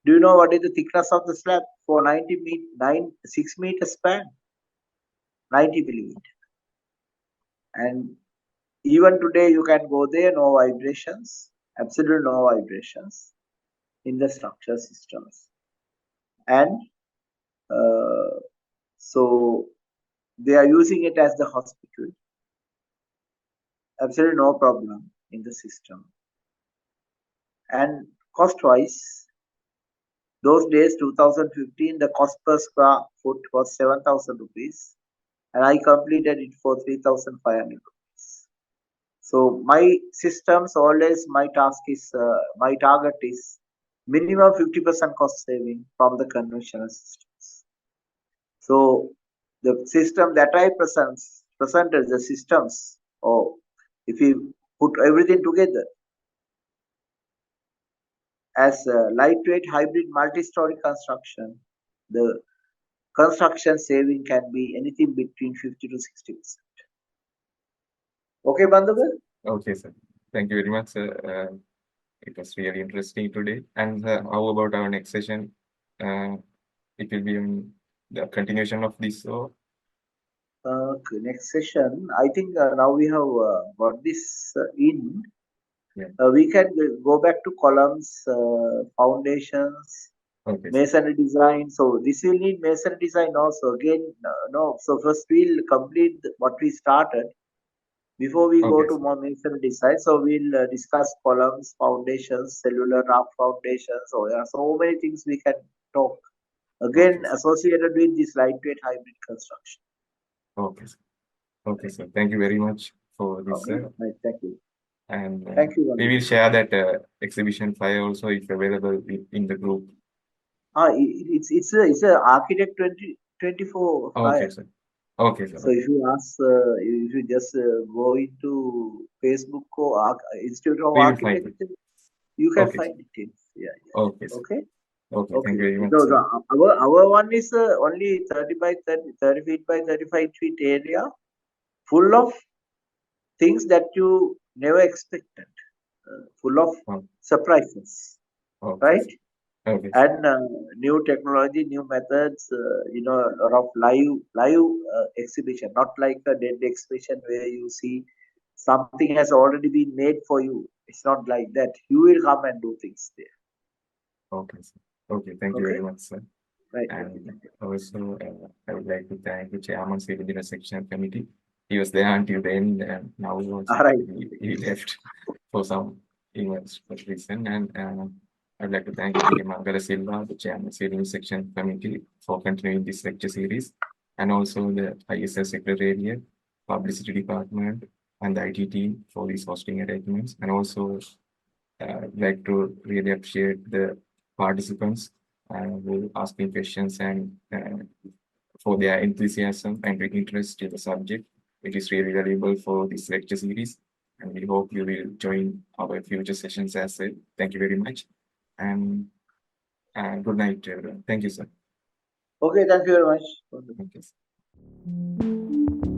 Do you know what is the thickness of the slab for 6 meter span? 90 millimeter. And even today you can go there, no vibrations, absolute no vibrations in the structure systems. And so they are using it as the hospital. Absolutely no problem in the system. And cost-wise, those days, 2015, the cost per square foot was 7,000 rupees, and I completed it for 3,500 rupees. So my systems, always my target is minimum 50% cost saving from the conventional systems. So the system that I presented, the systems, or if you put everything together as a lightweight hybrid multi-story construction, the construction saving can be anything between 50 to 60%. Okay, Bandhavan? Okay, sir. Thank you very much, sir. It was really interesting today. And how about our next session? It will be on the continuation of this. So, Next session, I think now we have got this in. Yeah. We can go back to columns, foundations, okay, sir. masonry design. So this will need masonry design also. Again, no. So first we'll complete what we started before we go Okay, to sir. more masonry design. So we'll discuss columns, foundations, cellular rock foundations. So yeah, so many things we can talk. Again, Okay, sir. associated with this lightweight hybrid construction. Okay, sir. Okay, sir. Thank you very much for this, Okay, sir. right. Thank you. And Thank you. we will share that exhibition file also if available in the group. It's a Architect 2024 Okay, file. sir. Okay, sir. So if you ask, if you just go into Facebook or Institute of We will find it. Architecture, you can Okay, find it. Yeah. Okay, sir. Okay. Okay, Okay. thank you very much, So sir. our one is only 30 by 30 feet by 35 feet area, full of things that you never expected, full of surprises, Okay, right? sir. Okay, sir. And new technology, new methods, a lot of live exhibition, not like a dead exhibition where you see something has already been made for you. It's not like that. You will come and do things there. Okay, sir. Okay, thank you very much, sir. Right. And also, I would like to thank the chairman, Civil Engineering Sectional Committee. He was there until the end, and now he left for some reason. And I'd like to thank the Mangala Silva, the chairman, Civil Engineering Section Committee, for continuing this lecture series, and also the ISL Secretariat, Publicity Department, and the IT team for these hosting arrangements. And also, I'd like to really appreciate the participants who asking questions and for their enthusiasm and interest in the subject. It is really valuable for this lecture series, and we hope you will join our future sessions as well. Thank you very much, and good night, everyone. Thank you, sir. Okay, thank you very much. Thank you, sir.